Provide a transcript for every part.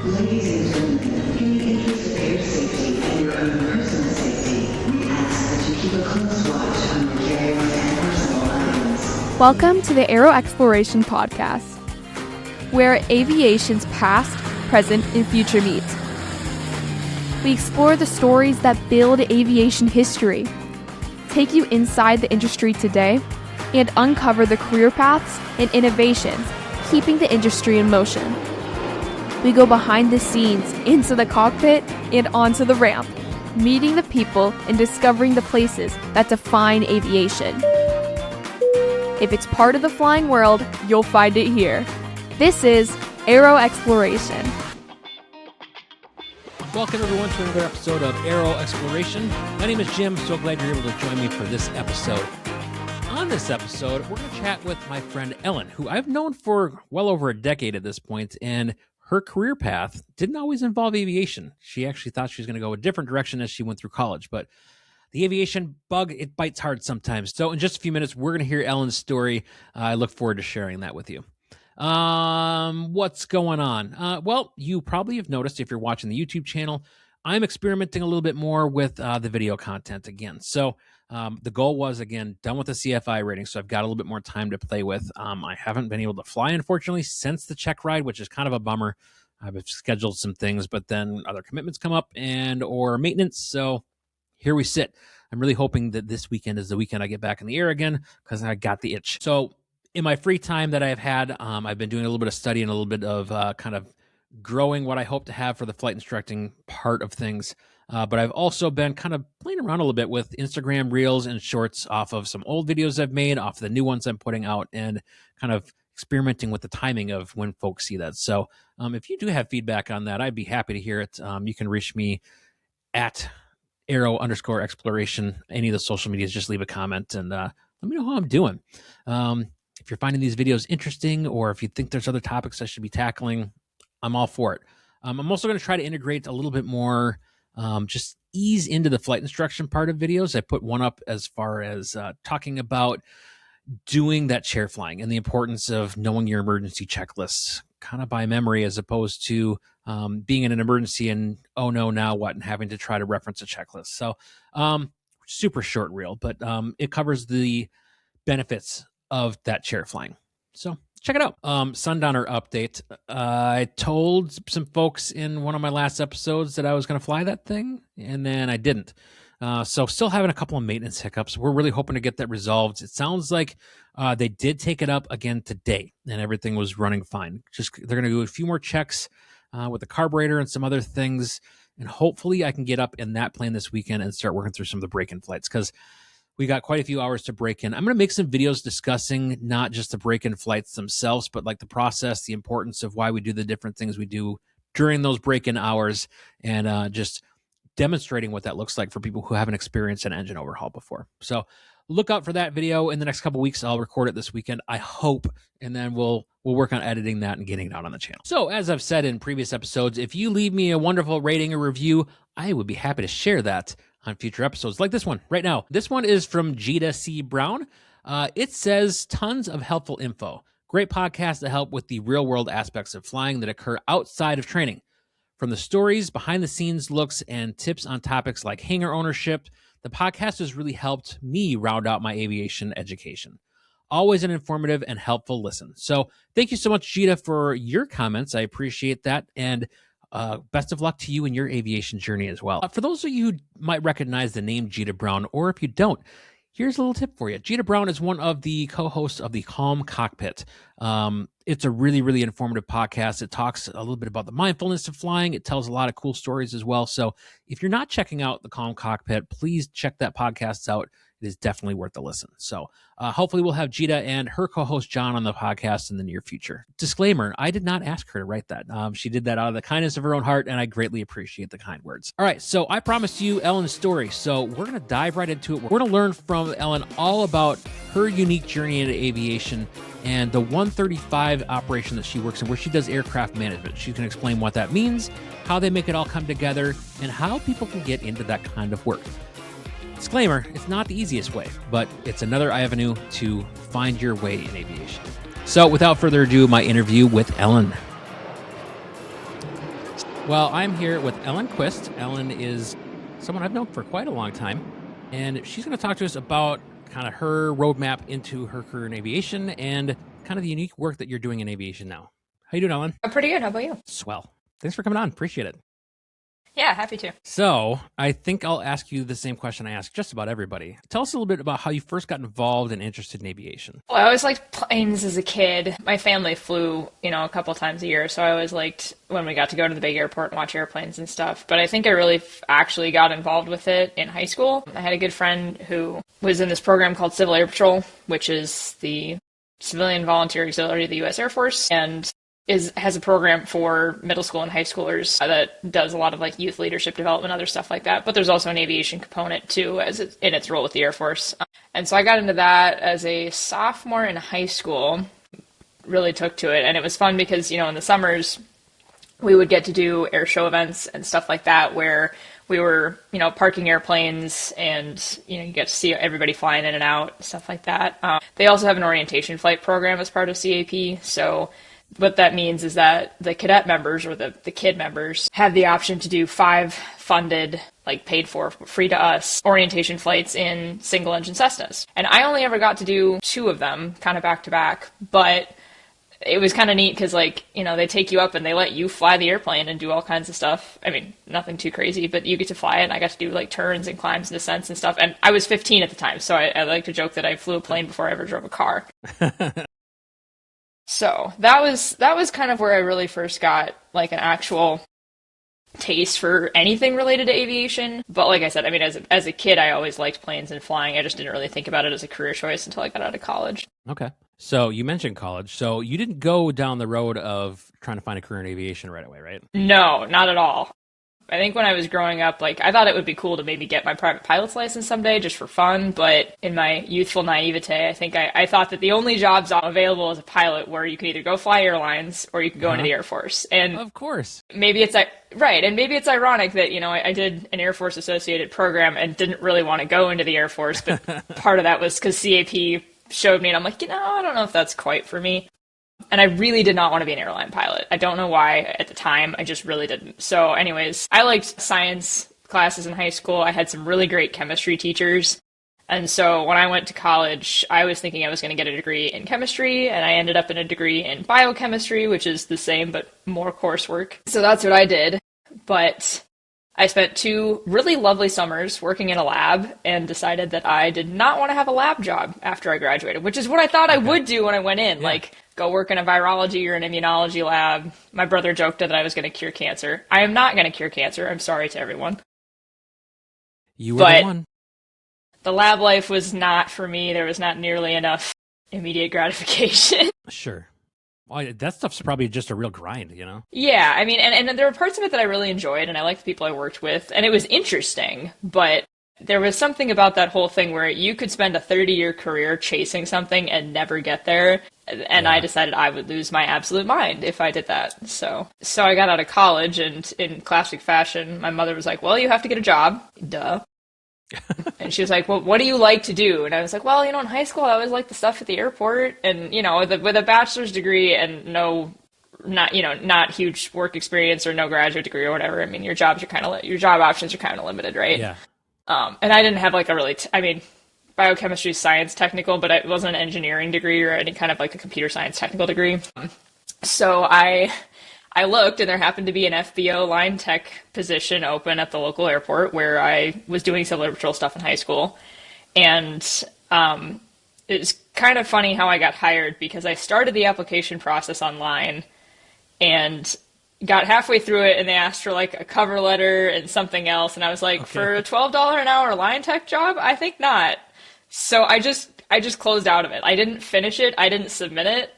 Ladies and gentlemen, in the interest of air safety and your own personal safety, we ask that you keep a close watch on your carry-on and personal items. Welcome to the AeroExploration podcast, where aviation's past, present, and future meet. We explore the stories that build aviation history, take you inside the industry today, and uncover the career paths and innovations keeping the industry in motion. We go behind the scenes, into the cockpit, and onto the ramp, meeting the people and discovering the places that define aviation. If it's part of the flying world, you'll find it here. This is AeroExploration. Welcome everyone to another episode of AeroExploration. My name is Jim, so glad you're able to join me for this episode. On this episode, we're going to chat with my friend Ellen, who I've known for well over a decade at this point, and her career path didn't always involve aviation. She actually thought she was going to go a different direction as she went through college, but the aviation bug, it bites hard sometimes. So in just a few minutes, we're going to hear Ellen's story. I look forward to sharing that with you. What's going on? Well, you probably have noticed if you're watching the YouTube channel, I'm experimenting a little bit more with the video content again. So the goal was, again, done with the CFII rating, so I've got a little bit more time to play with. I haven't been able to fly, unfortunately, since the check ride, which is kind of a bummer. I've scheduled some things, but then other commitments come up and or maintenance, so here we sit. I'm really hoping that this weekend is the weekend I get back in the air again because I got the itch. So in my free time that I've had, I've been doing a little bit of study and a little bit of kind of growing what I hope to have for the flight instructing part of things. But I've also been kind of playing around a little bit with Instagram Reels and Shorts off of some old videos I've made, off the new ones I'm putting out, and kind of experimenting with the timing of when folks see that. So if you do have feedback on that, I'd be happy to hear it. You can reach me at Aero_exploration. Any of the social medias, just leave a comment and let me know how I'm doing. If you're finding these videos interesting, or if you think there's other topics I should be tackling, I'm all for it. I'm also going to try to integrate a little bit more, just ease into the flight instruction part of videos. I put one up as far as talking about doing that chair flying and the importance of knowing your emergency checklists kind of by memory, as opposed to being in an emergency and, oh no, now what, and having to try to reference a checklist. So super short reel, but it covers the benefits of that chair flying. So check it out. Sundowner update. I told some folks in one of my last episodes that I was going to fly that thing, and then I didn't. So still having a couple of maintenance hiccups. We're really hoping to get that resolved. It sounds like they did take it up again today, and everything was running fine. Just they're going to do a few more checks with the carburetor and some other things, and hopefully I can get up in that plane this weekend and start working through some of the break-in flights, because we got quite a few hours to break in. I'm going to make some videos discussing not just the break-in flights themselves, but like the process, the importance of why we do the different things we do during those break-in hours, and just demonstrating what that looks like for people who haven't experienced an engine overhaul before. So look out for that video in the next couple of weeks. I'll record it this weekend, I hope, and then we'll work on editing that and getting it out on the channel. So as I've said in previous episodes, if you leave me a wonderful rating or review, I would be happy to share that on future episodes like this one right now. This one is from Gita C. Brown. It says, tons of helpful info. Great podcast to help with the real world aspects of flying that occur outside of training. From the stories, behind the scenes looks, and tips on topics like hangar ownership, the podcast has really helped me round out my aviation education. Always an informative and helpful listen. So thank you so much, Gita, for your comments. I appreciate that. And best of luck to you in your aviation journey as well. For those of you who might recognize the name Gita Brown, or if you don't, here's a little tip for you. Gita Brown is one of the co-hosts of the Calm Cockpit. It's a really, really informative podcast. It talks a little bit about the mindfulness of flying. It tells a lot of cool stories as well. So if you're not checking out the Calm Cockpit, please check that podcast out. It is definitely worth a listen. So hopefully we'll have Gita and her co-host John on the podcast in the near future. Disclaimer, I did not ask her to write that. She did that out of the kindness of her own heart, and I greatly appreciate the kind words. All right, so I promised you Ellen's story, so we're going to dive right into it. We're going to learn from Ellen all about her unique journey into aviation and the 135 operation that she works in, where she does aircraft management. She can explain what that means, how they make it all come together, and how people can get into that kind of work. Disclaimer, it's not the easiest way, but it's another avenue to find your way in aviation. So without further ado, my interview with Ellen. Well, I'm here with Ellen Quist. Ellen is someone I've known for quite a long time, and she's going to talk to us about kind of her roadmap into her career in aviation and kind of the unique work that you're doing in aviation now. How you doing, Ellen? I'm pretty good. How about you? Swell. Thanks for coming on. Appreciate it. Yeah, happy to. So I think I'll ask you the same question I ask just about everybody. Tell us a little bit about how you first got involved and interested in aviation. Well, I always liked planes as a kid. My family flew, a couple times a year, so I always liked when we got to go to the big airport and watch airplanes and stuff. But I think I really actually got involved with it in high school. I had a good friend who was in this program called Civil Air Patrol, which is the civilian volunteer auxiliary of the U.S. Air Force, and has a program for middle school and high schoolers that does a lot of like youth leadership development, other stuff like that. But there's also an aviation component too, in its role with the Air Force. And so I got into that as a sophomore in high school, really took to it. And it was fun because, in the summers, we would get to do air show events and stuff like that where we were, parking airplanes and, you get to see everybody flying in and out, stuff like that. They also have an orientation flight program as part of CAP. So what that means is that the cadet members or the kid members have the option to do 5 funded, like paid for, free to us, orientation flights in single engine Cessnas. And I only ever got to do 2 of them, kind of back to back, but it was kind of neat because they take you up and they let you fly the airplane and do all kinds of stuff. I mean, nothing too crazy, but you get to fly it, and I got to do like turns and climbs and descents and stuff. And I was 15 at the time, so I like to joke that I flew a plane before I ever drove a car. So that was kind of where I really first got like an actual taste for anything related to aviation. But like I said, I mean, as a kid, I always liked planes and flying. I just didn't really think about it as a career choice until I got out of college. Okay. So you mentioned college. So you didn't go down the road of trying to find a career in aviation right away, right? No, not at all. I think when I was growing up, I thought it would be cool to maybe get my private pilot's license someday just for fun. But in my youthful naivete, I think I thought that the only jobs available as a pilot were you could either go fly airlines or you could go into the Air Force. And of course. Maybe it's right. And maybe it's ironic that, I did an Air Force associated program and didn't really want to go into the Air Force. But part of that was because CAP showed me and I'm like, I don't know if that's quite for me. And I really did not want to be an airline pilot. I don't know why at the time. I just really didn't. So anyways, I liked science classes in high school. I had some really great chemistry teachers. And so when I went to college, I was thinking I was going to get a degree in chemistry, and I ended up in a degree in biochemistry, which is the same but more coursework. So that's what I did. But I spent 2 really lovely summers working in a lab and decided that I did not want to have a lab job after I graduated, which is what I thought I would do when I went in. Yeah. Go work in a virology or an immunology lab. My brother joked that I was going to cure cancer. I am not going to cure cancer. I'm sorry to everyone. You were the one. The lab life was not for me. There was not nearly enough immediate gratification. Sure. Well, that stuff's probably just a real grind, Yeah, I mean, and there were parts of it that I really enjoyed, and I liked the people I worked with, and it was interesting, but there was something about that whole thing where you could spend a 30-year career chasing something and never get there, and I decided I would lose my absolute mind if I did that. So I got out of college, and in classic fashion, my mother was like, well, you have to get a job. Duh. And she was like, well, what do you like to do? And I was like, well, in high school, I always liked the stuff at the airport. And, with a bachelor's degree and not huge work experience or no graduate degree or whatever, I mean, your job options are kind of limited, right? Yeah. And I didn't have biochemistry is science technical, but it wasn't an engineering degree or any kind of a computer science technical degree. So I looked, and there happened to be an FBO line tech position open at the local airport where I was doing Civil Air Patrol stuff in high school. And it's kind of funny how I got hired because I started the application process online and got halfway through it, and they asked for a cover letter and something else. And I was like, for a $12 an hour line tech job? I think not. So I just closed out of it. I didn't finish it. I didn't submit it.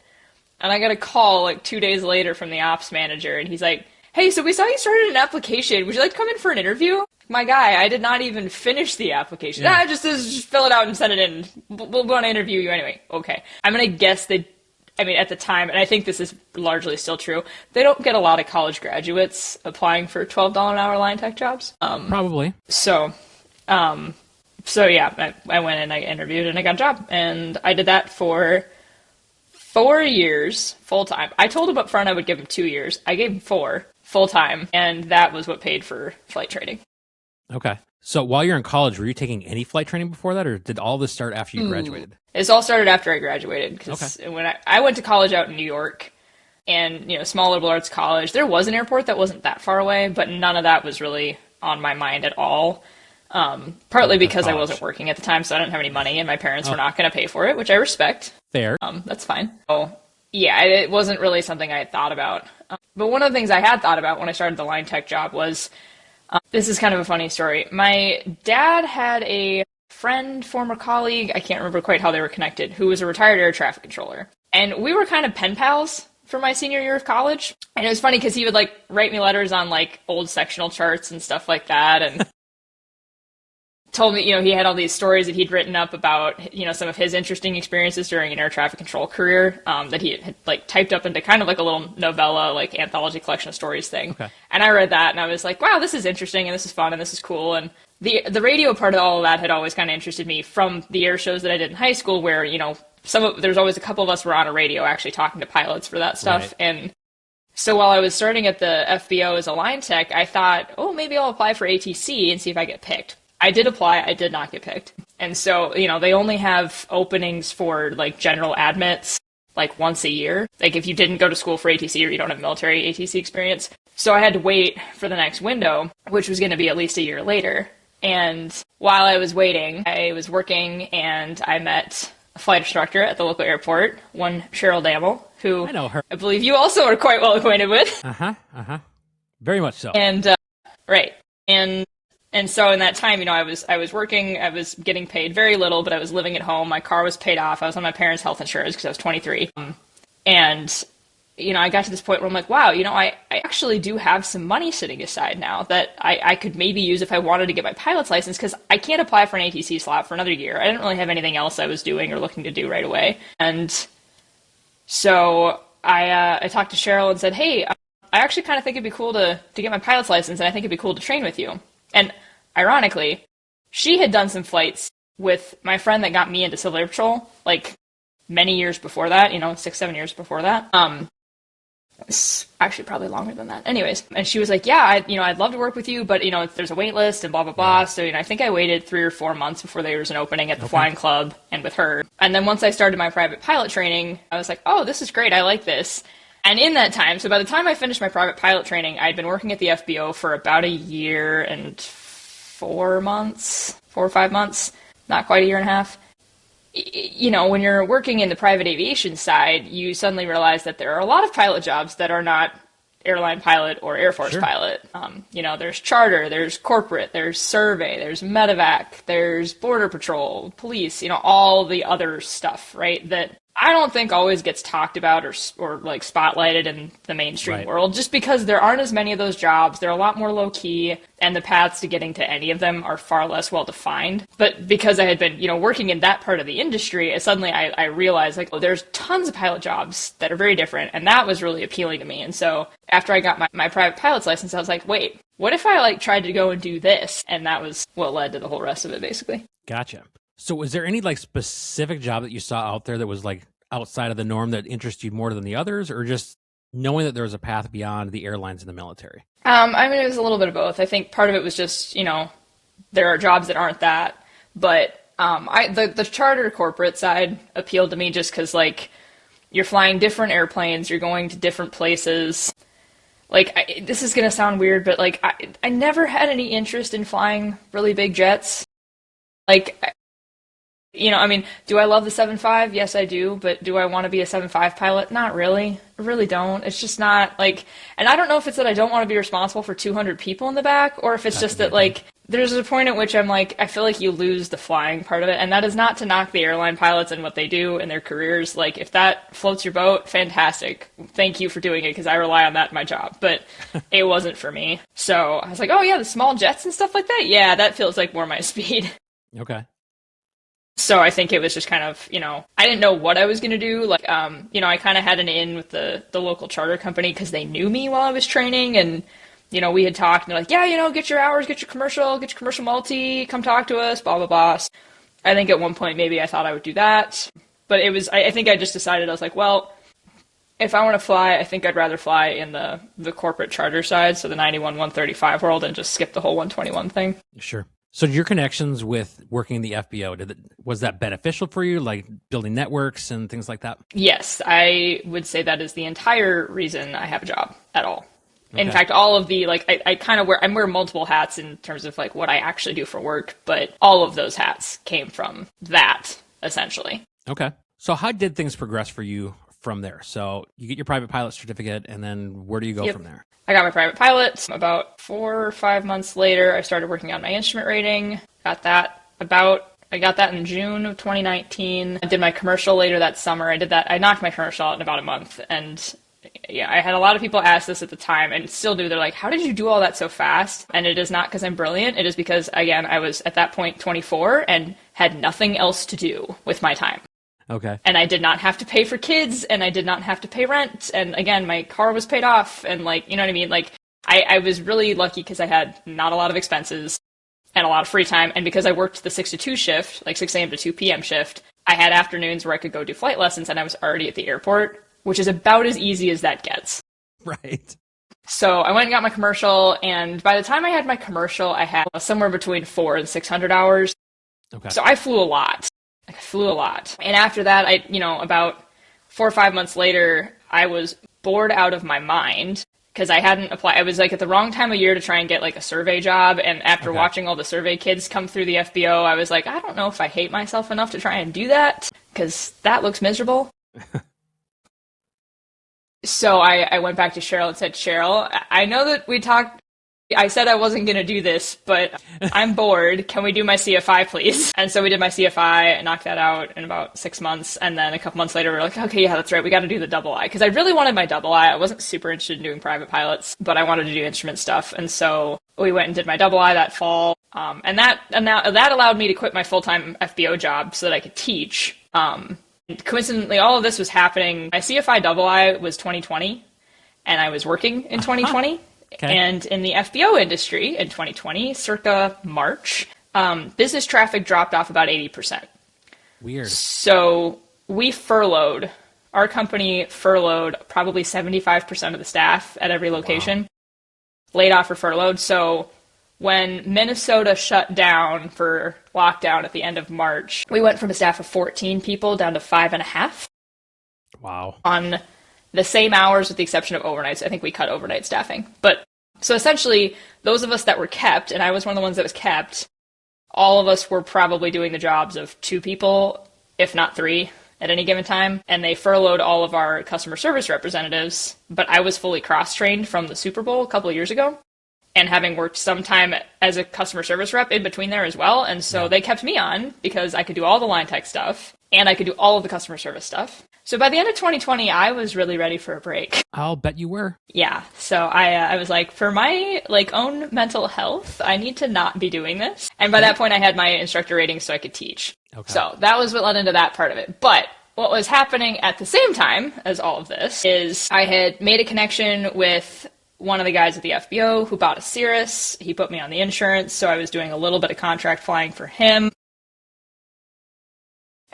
And I got a call 2 days later from the ops manager, and he's like, hey, so we saw you started an application. Would you like to come in for an interview? My guy, I did not even finish the application. Yeah. Just fill it out and send it in. We'll want to interview you anyway. Okay. I'm going to guess at the time, and I think this is largely still true, they don't get a lot of college graduates applying for $12 an hour line tech jobs. Probably. So yeah, I went and I interviewed and I got a job. And I did that for 4 years full time. I told him up front I would give him 2 years. I gave him 4 full time, and that was what paid for flight training. Okay. So while you're in college, were you taking any flight training before that, or did all this start after you graduated? This all started after I graduated, because when I went to college out in New York, and small liberal arts college, there was an airport that wasn't that far away, but none of that was really on my mind at all. Partly because I wasn't working at the time, so I didn't have any money, and my parents were not going to pay for it, which I respect. Fair. That's fine. So, yeah, it wasn't really something I had thought about. But one of the things I had thought about when I started the line tech job was, this is kind of a funny story. My dad had a friend, former colleague, I can't remember quite how they were connected, who was a retired air traffic controller. And we were kind of pen pals for my senior year of college. And it was funny because he would write me letters on old sectional charts and stuff like that, and told me, he had all these stories that he'd written up about, some of his interesting experiences during an air traffic control career, that he had typed up into kind of a little novella, anthology collection of stories thing. Okay. And I read that and I was like, wow, this is interesting and this is fun and this is cool. And the radio part of all of that had always kind of interested me from the air shows that I did in high school, where, there's always a couple of us were on a radio actually talking to pilots for that stuff. Right. And so while I was starting at the FBO as a line tech, I thought, maybe I'll apply for ATC and see if I get picked. I did apply. I did not get picked. And so, they only have openings for general admits once a year. If you didn't go to school for ATC or you don't have military ATC experience. So I had to wait for the next window, which was going to be at least a year later. And while I was waiting, I was working and I met a flight instructor at the local airport, one Cheryl Dammel, who I know her. I believe you also are quite well acquainted with. Very much so. And, right. And so in that time, I was working, I was getting paid very little, but I was living at home. My car was paid off. I was on my parents' health insurance because I was 23. And, I got to this point where I'm like, wow, I actually do have some money sitting aside now that I could maybe use if I wanted to get my pilot's license, because I can't apply for an ATC slot for another year. I didn't really have anything else I was doing or looking to do right away. And so I talked to Cheryl and said, hey, I actually kind of think it'd be cool to get my pilot's license, and I think it'd be cool to train with you. And ironically, she had done some flights with my friend that got me into Civil Air Patrol, many years before that, 6-7 years before that. Actually probably longer than that. Anyways, and she was like, yeah, I'd love to work with you, but, there's a wait list and blah, blah, blah. So, I think I waited 3 or 4 months before there was an opening at the flying club and with her. And then once I started my private pilot training, I was like, oh, this is great. I like this. And in that time, so by the time I finished my private pilot training, I'd been working at the FBO for about a year and 4 or 5 months, not quite a year and a half. When you're working in the private aviation side, you suddenly realize that there are a lot of pilot jobs that are not airline pilot or Air Force pilot. There's charter, there's corporate, there's survey, there's medevac, there's border patrol, police, all the other stuff, right? That I don't think always gets talked about or spotlighted in the mainstream world, just because there aren't as many of those jobs. They're a lot more low key, and the paths to getting to any of them are far less well defined. But because I had been, working in that part of the industry, suddenly I realized there's tons of pilot jobs that are very different, and that was really appealing to me. And so after I got my private pilot's license, I was like, wait, what if I tried to go and do this? And that was what led to the whole rest of it, basically. Gotcha. So was there any specific job that you saw out there that was outside of the norm that interested you more than the others, or just knowing that there was a path beyond the airlines and the military? It was a little bit of both. I think part of it was just, there are jobs that aren't that, but the charter corporate side appealed to me just because, you're flying different airplanes, you're going to different places. This is going to sound weird, but, I never had any interest in flying really big jets. Do I love the 7.5? Yes, I do. But do I want to be a 7.5 pilot? Not really. I really don't. It's just not and I don't know if it's that I don't want to be responsible for 200 people in the back, or if it's just that there's a point at which I'm I feel like you lose the flying part of it. And that is not to knock the airline pilots and what they do in their careers. If that floats your boat, fantastic. Thank you for doing it, because I rely on that in my job. But it wasn't for me. So I was like, oh yeah, the small jets and stuff like that? Yeah, that feels like more my speed. Okay. So I think it was just kind of, I didn't know what I was going to do. I kind of had an in with the local charter company because they knew me while I was training. And, we had talked and they're like, yeah, get your hours, get your commercial multi, come talk to us, blah, blah, blah. I think at one point maybe I thought I would do that. But I think I just decided, I was like, well, if I want to fly, I think I'd rather fly in the corporate charter side, so the 91-135 world, and just skip the whole 121 thing. Sure. So your connections with working in the FBO, was that beneficial for you, like building networks and things like that? Yes, I would say that is the entire reason I have a job at all. Okay. In fact, all of the, like, I kind of wear multiple hats in terms of like what I actually do for work, but all of those hats came from that, essentially. Okay. So how did things progress for you from there? So you get your private pilot certificate, and then where do you go from there? I got my private pilot. About 4 or 5 months later, I started working on my instrument rating. I got that in June of 2019. I did my commercial later that summer. I knocked my commercial out in about a month. And yeah, I had a lot of people ask this at the time, and still do. They're like, how did you do all that so fast? And it is not because I'm brilliant. It is because, again, I was at that point 24 and had nothing else to do with my time. Okay. And I did not have to pay for kids, and I did not have to pay rent. And again, my car was paid off, and like, you know what I mean? Like, I was really lucky because I had not a lot of expenses and a lot of free time. And because I worked the 6 to 2 shift, like 6 a.m. to 2 p.m. shift, I had afternoons where I could go do flight lessons, and I was already at the airport, which is about as easy as that gets. Right. So I went and got my commercial, and by the time I had my commercial, I had somewhere between 400 and 600 hours. Okay. So I flew a lot. And after that, about 4 or 5 months later, I was bored out of my mind because I hadn't applied. I was like at the wrong time of year to try and get like a survey job. And after watching all the survey kids come through the FBO, I was like, I don't know if I hate myself enough to try and do that because that looks miserable. So I went back to Cheryl and said, Cheryl, I know that we talked. I said I wasn't going to do this, but I'm bored. Can we do my CFI, please? And so we did my CFI and knocked that out in about 6 months. And then a couple months later, we were like, okay, yeah, that's right. We got to do the double I. Because I really wanted my double I. I wasn't super interested in doing private pilots, but I wanted to do instrument stuff. And so we went and did my double I that fall. And that allowed me to quit my full-time FBO job so that I could teach. Coincidentally, all of this was happening. My CFI double I was 2020, and I was working in 2020. Okay. And in the FBO industry in 2020, circa March, business traffic dropped off about 80%. Weird. So our company furloughed probably 75% of the staff at every location, laid off or furloughed. So when Minnesota shut down for lockdown at the end of March, we went from a staff of 14 people down to 5.5. Wow. On the same hours with the exception of overnights. I think we cut overnight staffing. But so essentially, those of us that were kept, and I was one of the ones that was kept, all of us were probably doing the jobs of 2 people, if not 3, at any given time. And they furloughed all of our customer service representatives, but I was fully cross-trained from the Super Bowl a couple of years ago, and having worked some time as a customer service rep in between there as well. And so they kept me on because I could do all the line tech stuff, and I could do all of the customer service stuff. So by the end of 2020, I was really ready for a break. I'll bet you were. Yeah. So I was like, for my own mental health, I need to not be doing this. And by that point, I had my instructor rating so I could teach. Okay. So that was what led into that part of it. But what was happening at the same time as all of this is I had made a connection with one of the guys at the FBO who bought a Cirrus. He put me on the insurance, so I was doing a little bit of contract flying for him.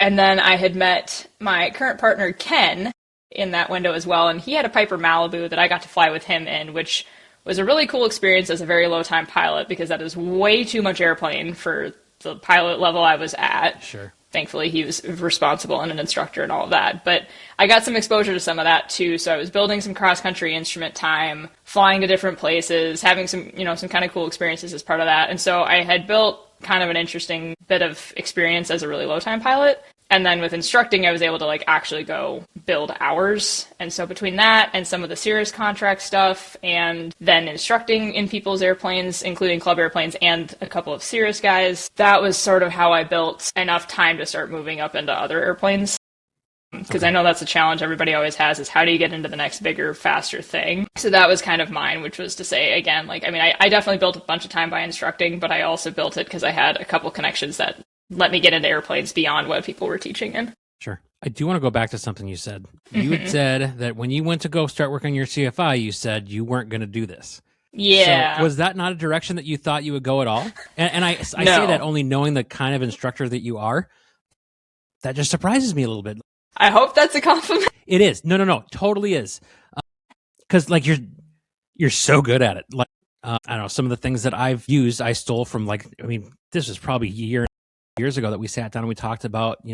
And then I had met my current partner, Ken, in that window as well. And he had a Piper Malibu that I got to fly with him in, which was a really cool experience as a very low-time pilot because that is way too much airplane for the pilot level I was at. Sure. Thankfully, he was responsible and an instructor and all of that. But I got some exposure to some of that, too. So I was building some cross-country instrument time, flying to different places, having some kind of cool experiences as part of that. And so I had built kind of an interesting bit of experience as a really low-time pilot. And then with instructing, I was able to actually go build hours. And so between that and some of the Cirrus contract stuff and then instructing in people's airplanes, including club airplanes and a couple of Cirrus guys, that was sort of how I built enough time to start moving up into other airplanes. Because I know that's a challenge everybody always has, is how do you get into the next bigger, faster thing? So that was kind of mine, which was to say, again, I definitely built a bunch of time by instructing, but I also built it because I had a couple connections that let me get into airplanes beyond what people were teaching in. Sure. I do want to go back to something you said. You had said that when you went to go start working on your CFI, you said you weren't going to do this. Yeah. So was that not a direction that you thought you would go at all? And I No. say that only knowing the kind of instructor that you are. That just surprises me a little bit. I hope that's a compliment. It is. No, totally is. Because like you're so good at it. Like I don't know, some of the things that I've used, I stole from this was probably years ago that we sat down and we talked about,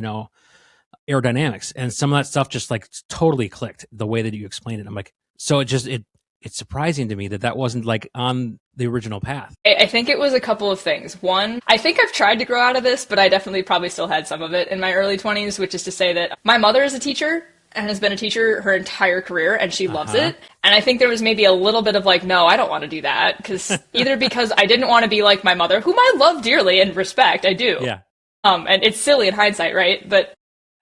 aerodynamics, and some of that stuff just like totally clicked the way that you explained it. I'm like, so it's surprising to me that wasn't like on the original path. I think it was a couple of things. One, I think I've tried to grow out of this, but I definitely probably still had some of it in my early 20s, which is to say that my mother is a teacher and has been a teacher her entire career, and she loves it. And I think there was maybe a little bit of like, no, I don't want to do that, because I didn't want to be like my mother, whom I love dearly and respect, I do. Yeah. And it's silly in hindsight, right? But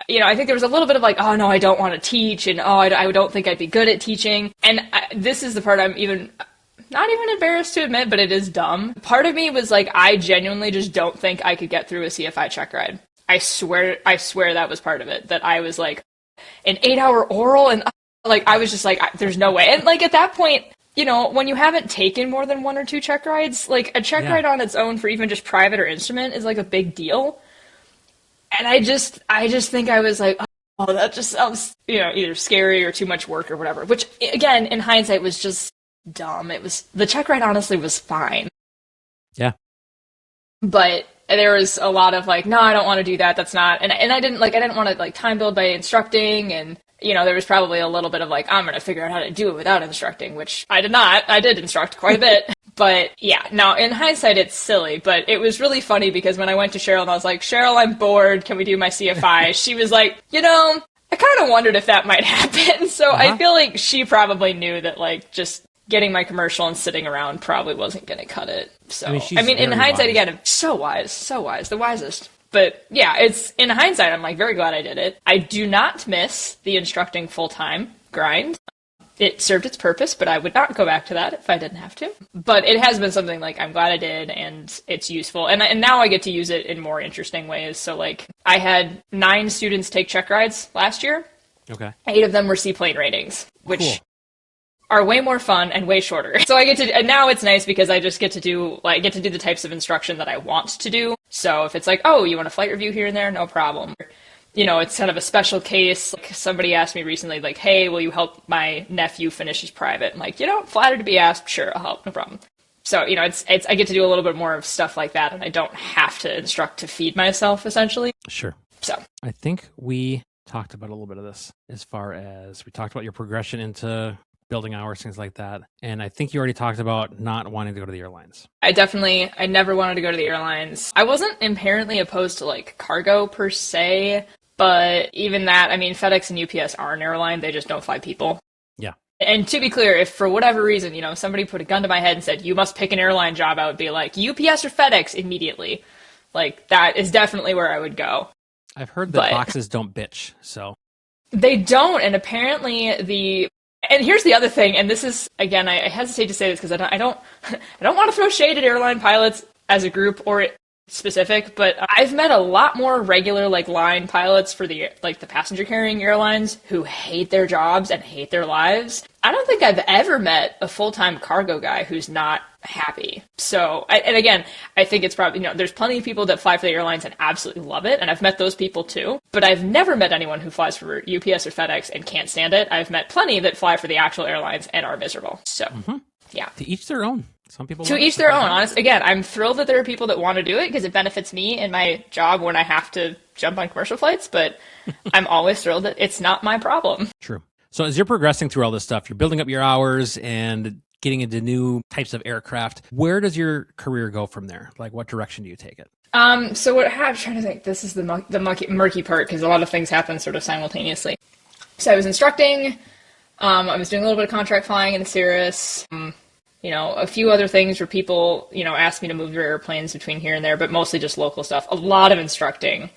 I think there was a little bit of like, oh no, I don't want to teach, and oh, I don't think I'd be good at teaching. And this is the part I'm not even embarrassed to admit, but it is dumb. Part of me was like, I genuinely just don't think I could get through a CFI check ride. I swear that was part of it. That I was like, an 8-hour oral, and like I was just like, there's no way. And like at that point, when you haven't taken more than 1 or 2 check rides, like a check ride on its own for even just private or instrument is like a big deal. And I just think I was like, oh, that just sounds, either scary or too much work or whatever, which again, in hindsight was just dumb. The check ride honestly was fine. Yeah. But there was a lot of like, no, I don't want to do that. That's not, and I didn't want to like time build by instructing, and there was probably a little bit of like, I'm going to figure out how to do it without instructing, which I did not. I did instruct quite a bit. But yeah, now in hindsight, it's silly, but it was really funny because when I went to Cheryl and I was like, Cheryl, I'm bored. Can we do my CFI? She was like, I kind of wondered if that might happen. So I feel like she probably knew that like just getting my commercial and sitting around probably wasn't going to cut it. So, I mean in hindsight, again, I'm so wise, the wisest. But yeah, it's in hindsight, I'm like very glad I did it. I do not miss the instructing full-time grind. It served its purpose, but I would not go back to that if I didn't have to. But it has been something like I'm glad I did, and it's useful. And now I get to use it in more interesting ways. So like I had 9 students take check rides last year. Okay. 8 of them were seaplane ratings, which cool. are way more fun and way shorter. So I get to, and now it's nice because I just get to do the types of instruction that I want to do. So if it's like, oh, you want a flight review here and there, no problem. It's kind of a special case. Like somebody asked me recently, like, hey, will you help my nephew finish his private? I'm like, flattered to be asked. Sure, I'll help. No problem. So, I get to do a little bit more of stuff like that, and I don't have to instruct to feed myself, essentially. Sure. So I think we talked about a little bit of this as far as we talked about your progression into building hours, things like that. And I think you already talked about not wanting to go to the airlines. I never wanted to go to the airlines. I wasn't inherently opposed to like cargo per se, but even that, I mean, FedEx and UPS are an airline. They just don't fly people. Yeah. And to be clear, if for whatever reason, somebody put a gun to my head and said, you must pick an airline job, I would be like, UPS or FedEx immediately. Like, that is definitely where I would go. I've heard that boxes don't bitch, so. They don't, and apparently and here's the other thing, and this is, again, I hesitate to say this because I don't want to throw shade at airline pilots as a group or specific, but I've met a lot more regular like line pilots for the passenger carrying airlines who hate their jobs and hate their lives. I don't think I've ever met a full-time cargo guy who's not happy. So, and again, I think it's probably, there's plenty of people that fly for the airlines and absolutely love it, and I've met those people too, but I've never met anyone who flies for UPS or FedEx and can't stand it. I've met plenty that fly for the actual airlines and are miserable. So, yeah. To each their own. Some people to each their own, honest. Again, I'm thrilled that there are people that want to do it because it benefits me in my job when I have to jump on commercial flights, but I'm always thrilled that it's not my problem. True. So as you're progressing through all this stuff, you're building up your hours and getting into new types of aircraft. Where does your career go from there? Like, what direction do you take it? So what I'm trying to think, this is the murky part because a lot of things happen sort of simultaneously. So I was instructing, I was doing a little bit of contract flying in the Cirrus, a few other things where people, asked me to move their airplanes between here and there, but mostly just local stuff. A lot of instructing.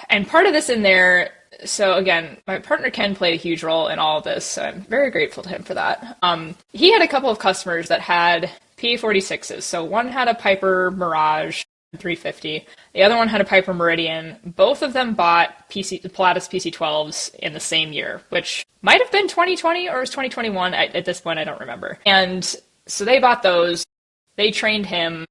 And part of this in there, so again, my partner Ken played a huge role in all of this, so I'm very grateful to him for that. He had a couple of customers that had PA-46s. So one had a Piper Mirage 350. The other one had a Piper Meridian. Both of them bought Pilatus PC-12s in the same year, which might have been 2020 or it was 2021. At this point, I don't remember. And so they bought those. They trained him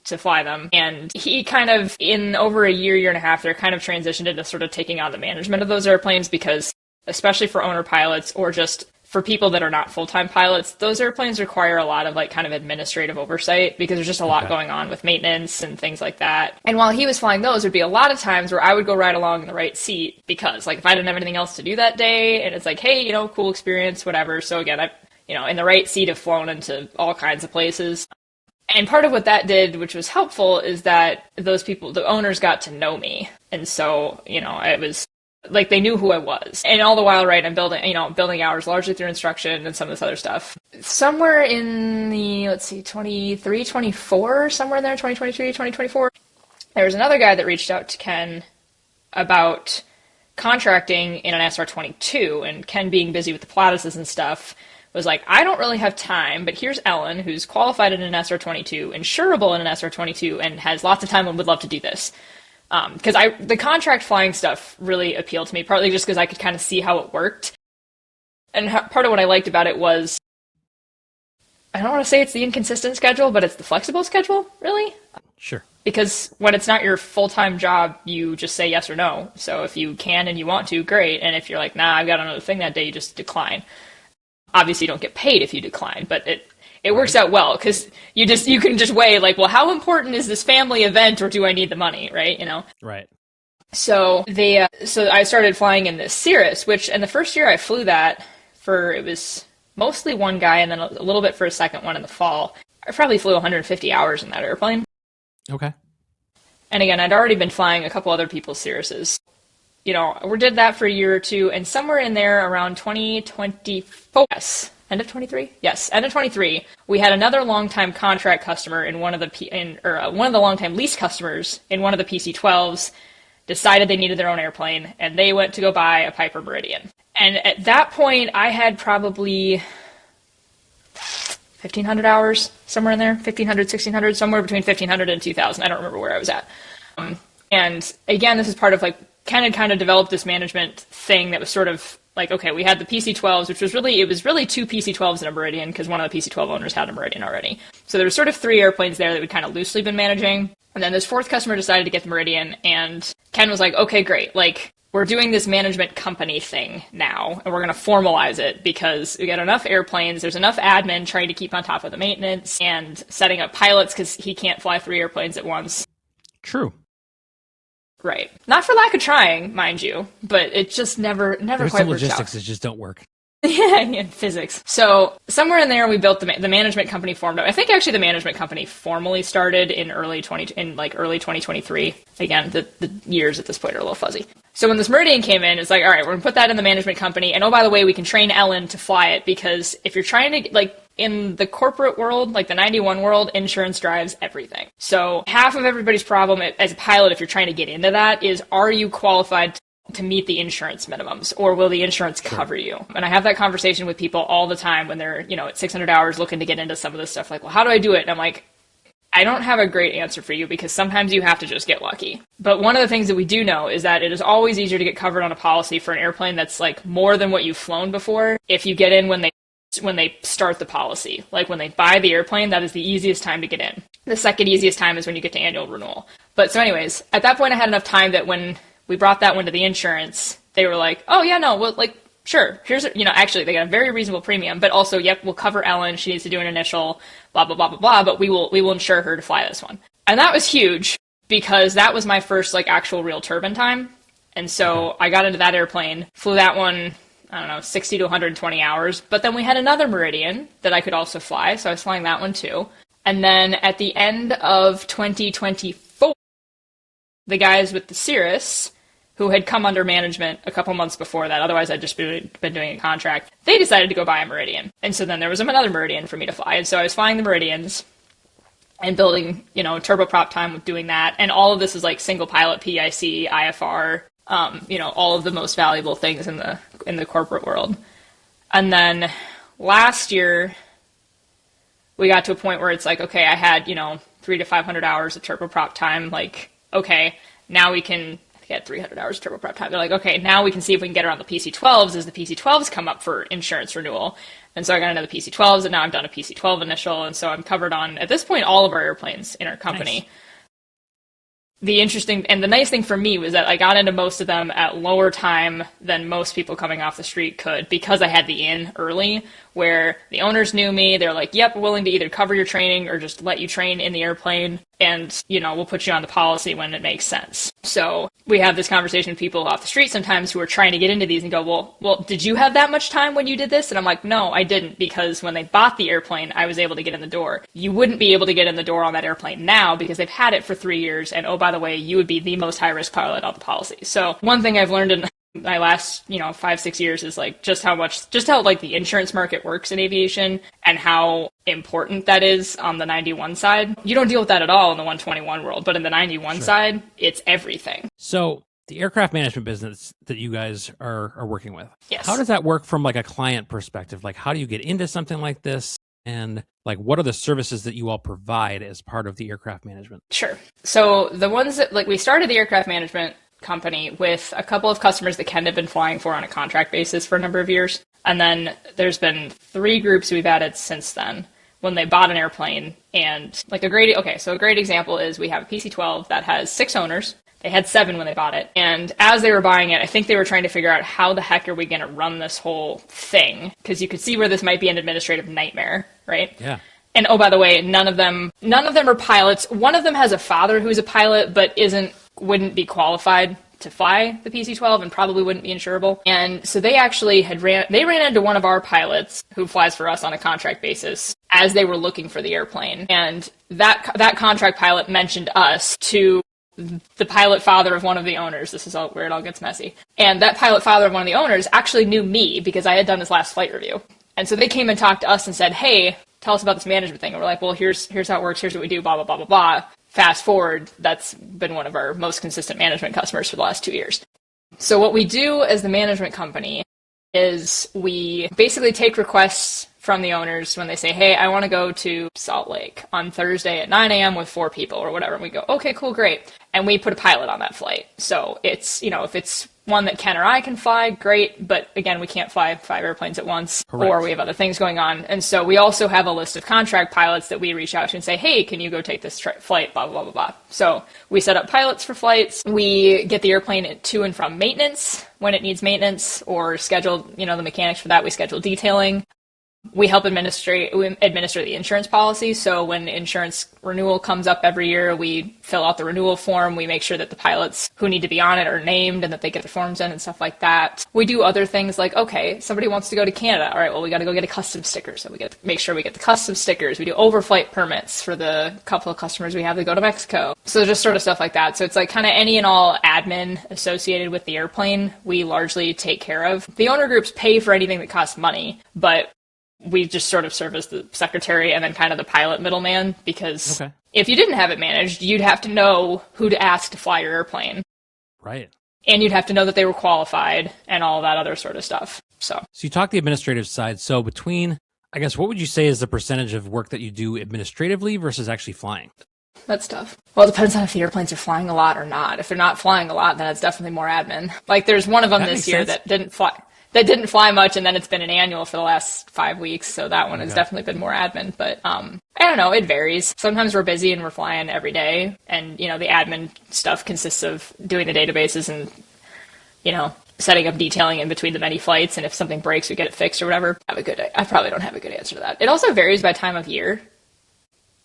to fly them. And he kind of, in over a year and a half, they're kind of transitioned into sort of taking on the management of those airplanes because especially for owner pilots or just for people that are not full-time pilots, those airplanes require a lot of like kind of administrative oversight because there's just a lot going on with maintenance and things like that. And while he was flying those, there'd be a lot of times where I would go right along in the right seat because like if I didn't have anything else to do that day and it's like, hey, cool experience, whatever. So again, I, in the right seat have flown into all kinds of places. And part of what that did, which was helpful, is that those people, the owners got to know me. And so, it was like they knew who I was. And all the while, right, I'm building hours largely through instruction and some of this other stuff. Somewhere in the, 23, 24, somewhere in there, 2023, 2024, there was another guy that reached out to Ken about contracting in an SR-22, and Ken being busy with the Platuses and stuff was like, I don't really have time, but here's Ellen, who's qualified in an SR-22, insurable in an SR-22, and has lots of time and would love to do this. Because the contract flying stuff really appealed to me, partly just because I could kind of see how it worked. And part of what I liked about it was, I don't want to say it's the inconsistent schedule, but it's the flexible schedule, really. Sure. Because when it's not your full-time job, you just say yes or no. So if you can and you want to, great. And if you're like, nah, I've got another thing that day, you just decline. Obviously, you don't get paid if you decline, but it works out well because you can just weigh like, well, how important is this family event, or do I need the money, right? Right. So so I started flying in this Cirrus, and the first year I flew that it was mostly one guy, and then a little bit for a second one in the fall. I probably flew 150 hours in that airplane. Okay. And again, I'd already been flying a couple other people's Cirruses. We did that for a year or two, and somewhere in there around 2024, yes, end of 23? Yes, end of 23, we had another longtime contract customer in one of the longtime lease customers in one of the PC-12s decided they needed their own airplane, and they went to go buy a Piper Meridian. And at that point, I had probably 1,500 hours, somewhere in there, 1,500, 1,600, somewhere between 1,500 and 2,000. I don't remember where I was at. And again, this is part of like, Ken had kind of developed this management thing that was sort of like, okay, we had the PC-12s, which was really two PC-12s and a Meridian because one of the PC-12 owners had a Meridian already. So there were sort of three airplanes there that we'd kind of loosely been managing. And then this fourth customer decided to get the Meridian, and Ken was like, okay, great. Like, we're doing this management company thing now, and we're going to formalize it because we got enough airplanes, there's enough admin trying to keep on top of the maintenance and setting up pilots because he can't fly three airplanes at once. True. Right. Not for lack of trying, mind you, but it just never There's quite some works logistics out. that just don't work. Yeah, physics. So somewhere in there, we built the management company formed up. I think actually the management company formally started in early 2023. Again, the years at this point are a little fuzzy. So when this Meridian came in, it's like, all right, we're gonna put that in the management company. And oh, by the way, we can train Ellen to fly it because if you're trying to like in the corporate world, like the 91 world, insurance drives everything. So half of everybody's problem as a pilot, if you're trying to get into that, is are you qualified to meet the insurance minimums, or will the insurance cover you? And I have that conversation with people all the time when they're, at 600 hours looking to get into some of this stuff. Like, well, how do I do it? And I'm like, I don't have a great answer for you because sometimes you have to just get lucky. But one of the things that we do know is that it is always easier to get covered on a policy for an airplane that's like more than what you've flown before if you get in when they start the policy. Like when they buy the airplane, that is the easiest time to get in. The second easiest time is when you get to annual renewal. But so anyways, at that point I had enough time that when we brought that one to the insurance, they were like, oh yeah, no, well, like, sure, here's, actually they got a very reasonable premium, but also, yep, we'll cover Ellen, she needs to do an initial, blah, blah, blah, blah, blah, but we will insure her to fly this one. And that was huge because that was my first like actual real turbine time. And so I got into that airplane, flew that one, 60 to 120 hours. But then we had another Meridian that I could also fly. So I was flying that one too. And then at the end of 2024, the guys with the Cirrus, who had come under management a couple months before that, otherwise I'd just been doing a contract, they decided to go buy a Meridian. And so then there was another Meridian for me to fly. And so I was flying the Meridians and building, turboprop time with doing that. And all of this is like single pilot, PIC, IFR, all of the most valuable things in the corporate world. And then last year, we got to a point where it's like, okay, I had, 300 to 500 hours of turboprop time. Like, okay, now we can get 300 hours of turboprop time. They're like, okay, now we can see if we can get her on the PC-12s as the PC-12s come up for insurance renewal. And so I got into the PC-12s, and now I've done a PC-12 initial, and so I'm covered on, at this point, all of our airplanes in our company. the interesting and the nice thing for me was that I got into most of them at lower time than most people coming off the street could, because I had the in early, where the owners knew me. They're like, yep, we're willing to either cover your training or just let you train in the airplane, and we'll put you on the policy when it makes sense. So we have this conversation with people off the street sometimes who are trying to get into these and go, well, did you have that much time when you did this? And I'm like, no, I didn't, because when they bought the airplane, I was able to get in the door. You wouldn't be able to get in the door on that airplane now because they've had it for 3 years, and oh, by the way, you would be the most high-risk pilot on the policy. So one thing I've learned in my last 5-6 years is like just how like the insurance market works in aviation and how important that is on the 91 side. You don't deal with that at all in the 121 world, but in the 91 side, it's everything. So the aircraft management business that you guys are working with, yes, how does that work from like a client perspective? Like, how do you get into something like this? And like, what are the services that you all provide as part of the aircraft management? Sure. So the ones that, like, we started the aircraft management company with a couple of customers that Ken had been flying for on a contract basis for a number of years. And then there's been 3 groups we've added since then when they bought an airplane. And like a great example is we have a PC-12 that has 6 owners. They had 7 when they bought it. And as they were buying it, I think they were trying to figure out how the heck are we going to run this whole thing? Because you could see where this might be an administrative nightmare, right? Yeah. And oh, by the way, none of them are pilots. One of them has a father who's a pilot, but wouldn't be qualified to fly the PC-12 and probably wouldn't be insurable. And so they actually ran into one of our pilots who flies for us on a contract basis as they were looking for the airplane. And that contract pilot mentioned us to the pilot father of one of the owners. This is where it all gets messy. And that pilot father of one of the owners actually knew me because I had done his last flight review. And so they came and talked to us and said, hey, tell us about this management thing. And we're like, well, here's how it works. Here's what we do, blah, blah, blah, blah, blah. Fast forward, that's been one of our most consistent management customers for the last 2 years. So what we do as the management company is we basically take requests from the owners when they say, hey, I want to go to Salt Lake on Thursday at 9 a.m. with 4 people or whatever. And we go, okay, cool, great. And we put a pilot on that flight. So it's, if it's one that Ken or I can fly, great. But again, we can't fly 5 airplanes at once. Correct. Or we have other things going on. And so we also have a list of contract pilots that we reach out to and say, hey, can you go take this flight, blah, blah, blah, blah. So we set up pilots for flights. We get the airplane to and from maintenance when it needs maintenance, or schedule, the mechanics for that. We schedule detailing. We help administer the insurance policy. So when insurance renewal comes up every year, we fill out the renewal form. We make sure that the pilots who need to be on it are named and that they get the forms in and stuff like that. We do other things like, okay, somebody wants to go to Canada. All right, well, we got to go get a custom sticker. So we get to make sure we get the custom stickers. We do overflight permits for the couple of customers we have that go to Mexico. So just sort of stuff like that. So it's like kind of any and all admin associated with the airplane, we largely take care of. The owner groups pay for anything that costs money, but we just sort of serve as the secretary and then kind of the pilot middleman, because if you didn't have it managed, you'd have to know who to ask to fly your airplane. Right. And you'd have to know that they were qualified and all that other sort of stuff. So you talk the administrative side. So between, I guess, what would you say is the percentage of work that you do administratively versus actually flying? That's tough. Well, it depends on if the airplanes are flying a lot or not. If they're not flying a lot, then it's definitely more admin. Like there's one of them this year that didn't fly much, and then it's been an annual for the last 5 weeks, so that one has definitely been more admin. But I don't know, it varies. Sometimes we're busy and we're flying every day, and the admin stuff consists of doing the databases and setting up detailing in between the many flights, and if something breaks, we get it fixed or whatever. I probably don't have a good answer to that. It also varies by time of year.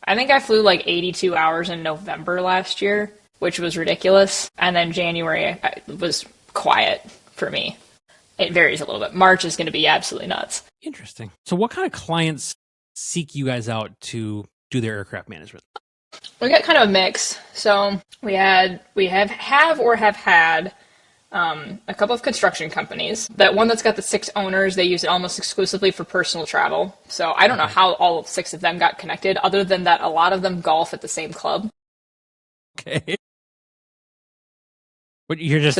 I think I flew like 82 hours in November last year, which was ridiculous, and then January was quiet for me. It varies a little bit. March is going to be absolutely nuts. Interesting. So what kind of clients seek you guys out to do their aircraft management? We got kind of a mix. So we have had a couple of construction companies. That one that's got the 6 owners, they use it almost exclusively for personal travel. So I don't know how all 6 of them got connected, other than that a lot of them golf at the same club. Okay. But you're just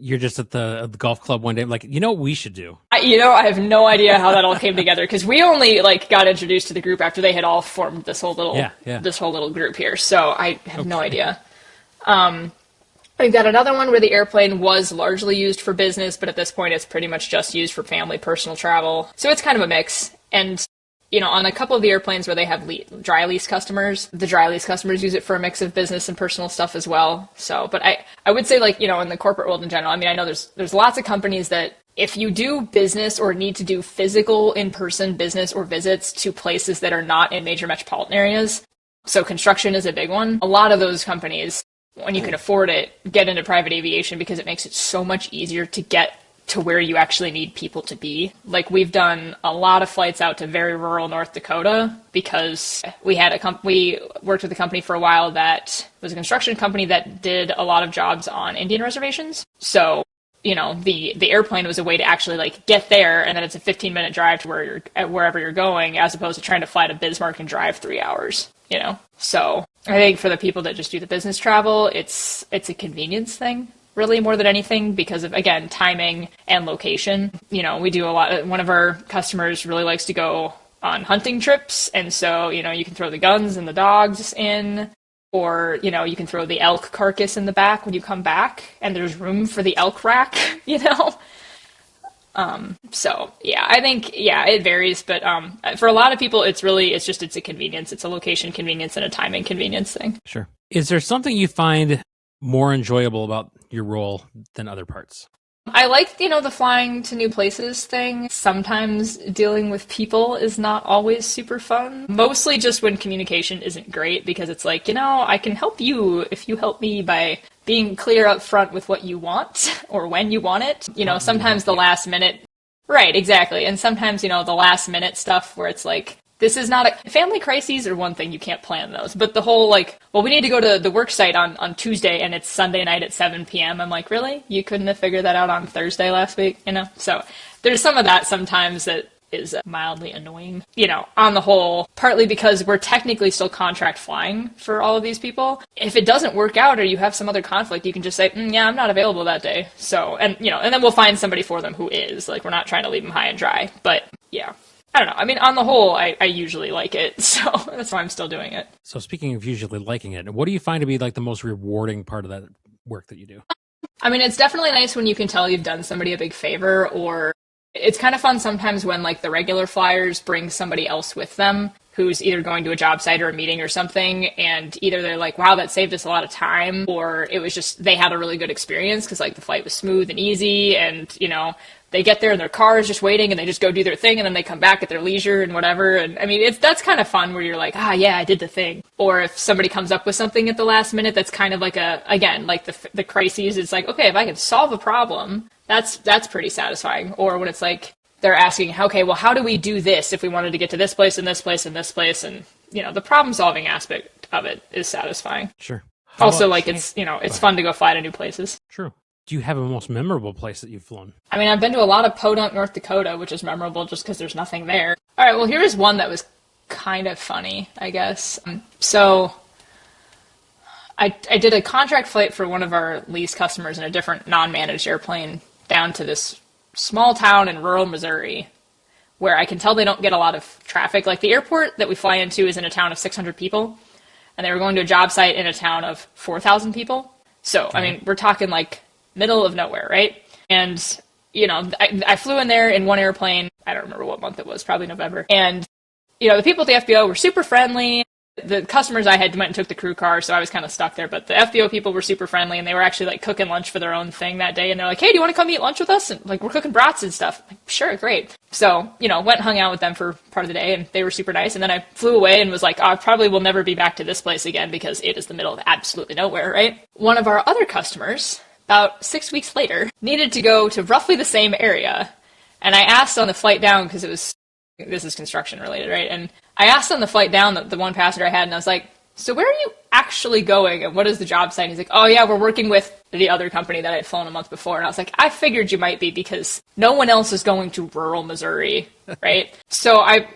You're just at the golf club one day, like, what we should do? I have no idea how that all came together, because we only got introduced to the group after they had all formed this whole little group here. So I have no idea. We've got another one where the airplane was largely used for business, but at this point it's pretty much just used for family personal travel. So it's kind of a mix. And on a couple of the airplanes where they have dry lease customers, the dry lease customers use it for a mix of business and personal stuff as well. So, but I would say like, in the corporate world in general, I mean, I know there's lots of companies that if you do business or need to do physical in-person business or visits to places that are not in major metropolitan areas, so construction is a big one. A lot of those companies, when you can afford it, get into private aviation because it makes it so much easier to get to where you actually need people to be. Like we've done a lot of flights out to very rural North Dakota because we worked with a company for a while that was a construction company that did a lot of jobs on Indian reservations. So, the airplane was a way to actually like get there, and then it's a 15-minute drive to wherever you're going, as opposed to trying to fly to Bismarck and drive 3 hours. So I think for the people that just do the business travel, it's a convenience thing, really, more than anything, because of, again, timing and location. We do a lot. One of our customers really likes to go on hunting trips, and so, you can throw the guns and the dogs in, or, you can throw the elk carcass in the back when you come back, and there's room for the elk rack, So, yeah, I think, it varies, but for a lot of people, it's a convenience. It's a location convenience and a timing convenience thing. Sure. Is there something you find more enjoyable about your role than other parts? I like, the flying to new places thing. Sometimes dealing with people is not always super fun. Mostly just when communication isn't great, because it's like, I can help you if you help me by being clear up front with what you want or when you want it. Sometimes the last minute. Right, exactly. And sometimes, the last minute stuff where it's like, this is not family crises are one thing, you can't plan those. But the whole we need to go to the work site on Tuesday and it's Sunday night at 7 p.m. I'm like, really? You couldn't have figured that out on Thursday last week? So there's some of that sometimes that is mildly annoying, on the whole, partly because we're technically still contract flying for all of these people. If it doesn't work out or you have some other conflict, you can just say, yeah, I'm not available that day. So, and then we'll find somebody for them who is. We're not trying to leave them high and dry. But yeah. I don't know. I mean, on the whole, I usually like it, so that's why I'm still doing it. So speaking of usually liking it, what do you find to be like the most rewarding part of that work that you do? I mean, it's definitely nice when you can tell you've done somebody a big favor, or it's kind of fun sometimes when the regular flyers bring somebody else with them who's either going to a job site or a meeting or something, and either they're like, wow, that saved us a lot of time, or it was just they had a really good experience because the flight was smooth and easy, and they get there and their car is just waiting and they just go do their thing and then they come back at their leisure and whatever. And I mean, that's kind of fun where you're like, yeah, I did the thing. Or if somebody comes up with something at the last minute, that's kind of the crises. It's like, okay, if I can solve a problem, that's pretty satisfying. Or when it's like, they're asking, okay, well, how do we do this if we wanted to get to this place and this place and this place? And, the problem solving aspect of it is satisfying. Sure. Also, it's fun to go fly to new places. True. Do you have a most memorable place that you've flown? I mean, I've been to a lot of Podunk, North Dakota, which is memorable just because there's nothing there. All right, well, here's one that was kind of funny, I guess. So I did a contract flight for one of our lease customers in a different non-managed airplane down to this small town in rural Missouri where I can tell they don't get a lot of traffic. The airport that we fly into is in a town of 600 people, and they were going to a job site in a town of 4,000 people. So, okay. I mean, we're talking middle of nowhere, right? And, I flew in there in one airplane. I don't remember what month it was, probably November. And, the people at the FBO were super friendly. The customers I had went and took the crew car, so I was kind of stuck there. But the FBO people were super friendly, and they were actually cooking lunch for their own thing that day. And they're like, hey, do you want to come eat lunch with us? And we're cooking brats and stuff. I'm like, sure, great. So, went and hung out with them for part of the day, and they were super nice. And then I flew away and was like, I probably will never be back to this place again because it is the middle of absolutely nowhere, right? One of our other customers, about 6 weeks later, needed to go to roughly the same area. And I asked on the flight down, because this is construction related, right? And I asked on the flight down, the one passenger I had, and I was like, so where are you actually going? And what is the job site? And he's like, oh yeah, we're working with the other company that I had flown a month before. And I was like, I figured you might be because no one else is going to rural Missouri, right? So I,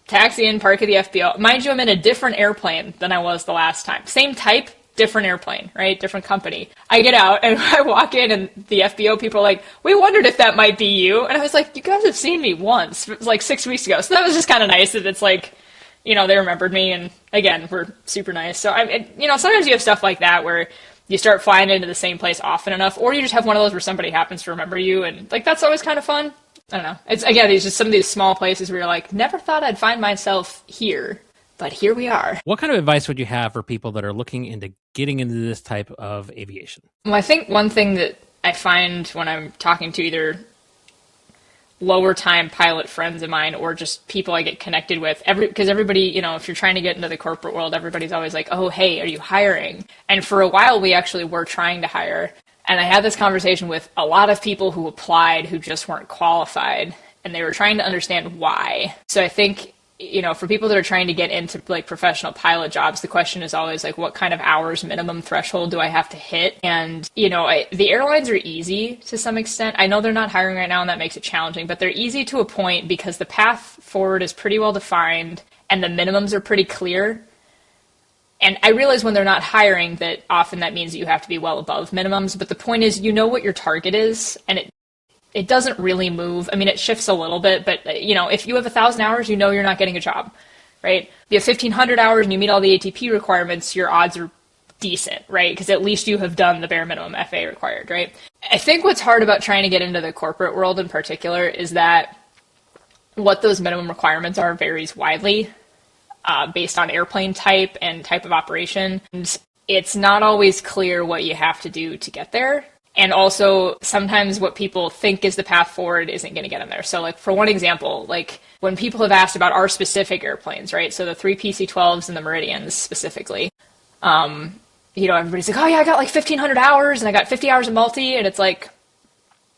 taxi in, park at the FBO. Mind you, I'm in a different airplane than I was the last time. Same type, different airplane, right? Different company. I get out and I walk in and the FBO people are like, we wondered if that might be you. And I was like, you guys have seen me once. It was 6 weeks ago. So that was just kind of nice that it's they remembered me. And again, we're super nice. So, sometimes you have stuff like that where you start flying into the same place often enough, or you just have one of those where somebody happens to remember you. And that's always kind of fun. I don't know. It's again, it's just some of these small places where you're like, never thought I'd find myself here, but here we are. What kind of advice would you have for people that are looking into getting into this type of aviation? Well, I think one thing that I find when I'm talking to either lower time pilot friends of mine or just people I get connected with, because everybody, if you're trying to get into the corporate world, everybody's always like, oh, hey, are you hiring? And for a while, we actually were trying to hire. And I had this conversation with a lot of people who applied who just weren't qualified, and they were trying to understand why. So I think, for people that are trying to get into like professional pilot jobs, the question is always like, what kind of hours minimum threshold do I have to hit? And, the airlines are easy to some extent. I know they're not hiring right now, and that makes it challenging, but they're easy to a point because the path forward is pretty well defined and the minimums are pretty clear. And I realize when they're not hiring that often that means that you have to be well above minimums. But the point is, what your target is, and it doesn't really move. I mean, it shifts a little bit, but if you have 1,000 hours, you're not getting a job, right? If you have 1,500 hours and you meet all the ATP requirements, your odds are decent, right? Because at least you have done the bare minimum FAA required, right? I think what's hard about trying to get into the corporate world in particular is that what those minimum requirements are varies widely. Based on airplane type and type of operation. And it's not always clear what you have to do to get there. And also, sometimes what people think is the path forward isn't going to get them there. So, like, for one example, like, when people have asked about our specific airplanes, right? So the 3 PC-12s and the Meridians specifically, everybody's like, oh yeah, I got like 1,500 hours and I got 50 hours of multi. And it's like,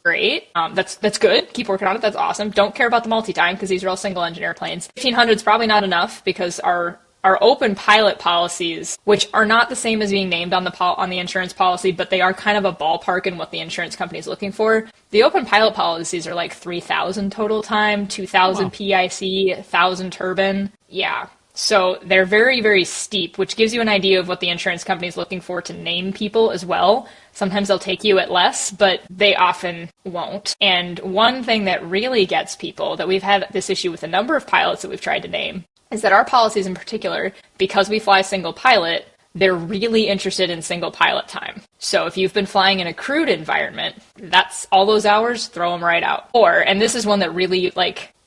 great. That's good. Keep working on it. That's awesome. Don't care about the multi-time because these are all single-engine airplanes. 1,500 is probably not enough because our open pilot policies, which are not the same as being named on the insurance policy, but they are kind of a ballpark in what the insurance company is looking for. The open pilot policies are like 3,000 total time, 2,000 PIC, 1,000 turbine. Yeah. So they're very, very steep, which gives you an idea of what the insurance company is looking for to name people as well. Sometimes they'll take you at less, but they often won't. And one thing that really gets people, that we've had this issue with a number of pilots that we've tried to name, is that our policies in particular, because we fly single pilot, they're really interested in single pilot time. So if you've been flying in a crewed environment, that's all those hours, throw them right out. And this is one that really,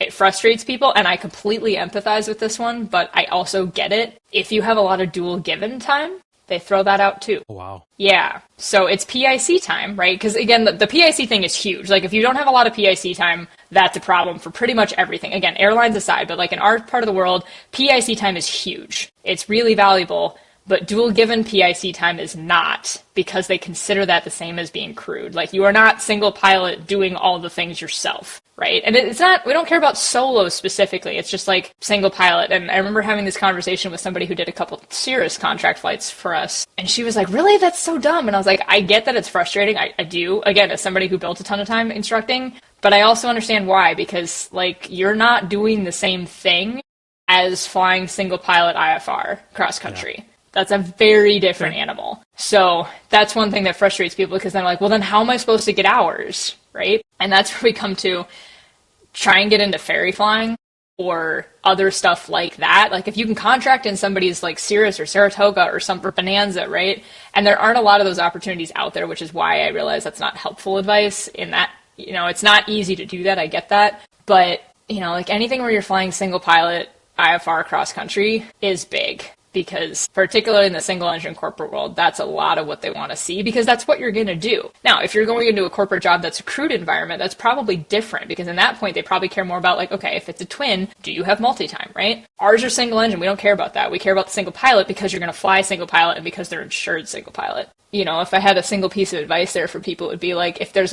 it frustrates people, and I completely empathize with this one, but I also get it. If you have a lot of dual given time, they throw that out too. Wow. Yeah. So it's PIC time, right? Because again, the PIC thing is huge. Like if you don't have a lot of PIC time, that's a problem for pretty much everything. Again, airlines aside, but like in our part of the world, PIC time is huge. It's really valuable. But dual given PIC time is not, because they consider that the same as being crewed. Like you are not single pilot doing all the things yourself, right? And it's not, we don't care about solo specifically. It's just like single pilot. And I remember having this conversation with somebody who did a couple Cirrus contract flights for us. And she was like, really? That's so dumb. And I was like, I get that it's frustrating. I do. Again, as somebody who built a ton of time instructing, but I also understand why, because like you're not doing the same thing as flying single pilot IFR cross country. Yeah. That's a very different animal. So that's one thing that frustrates people, because they're like, well, then how am I supposed to get hours, right? And that's where we come to try and get into ferry flying or other stuff like that. Like if you can contract in somebody's like Cirrus or Saratoga or Bonanza, right? And there aren't a lot of those opportunities out there, which is why I realize that's not helpful advice in that, it's not easy to do that. I get that. But, like anything where you're flying single pilot IFR cross country is big. Because particularly in the single engine corporate world, that's a lot of what they want to see, because that's what you're going to do. Now, if you're going into a corporate job that's a crewed environment, that's probably different, because in that point, they probably care more about like, okay, if it's a twin, do you have multi-time, right? Ours are single engine. We don't care about that. We care about the single pilot because you're going to fly single pilot and because they're insured single pilot. If I had a single piece of advice there for people, it would be like, if there's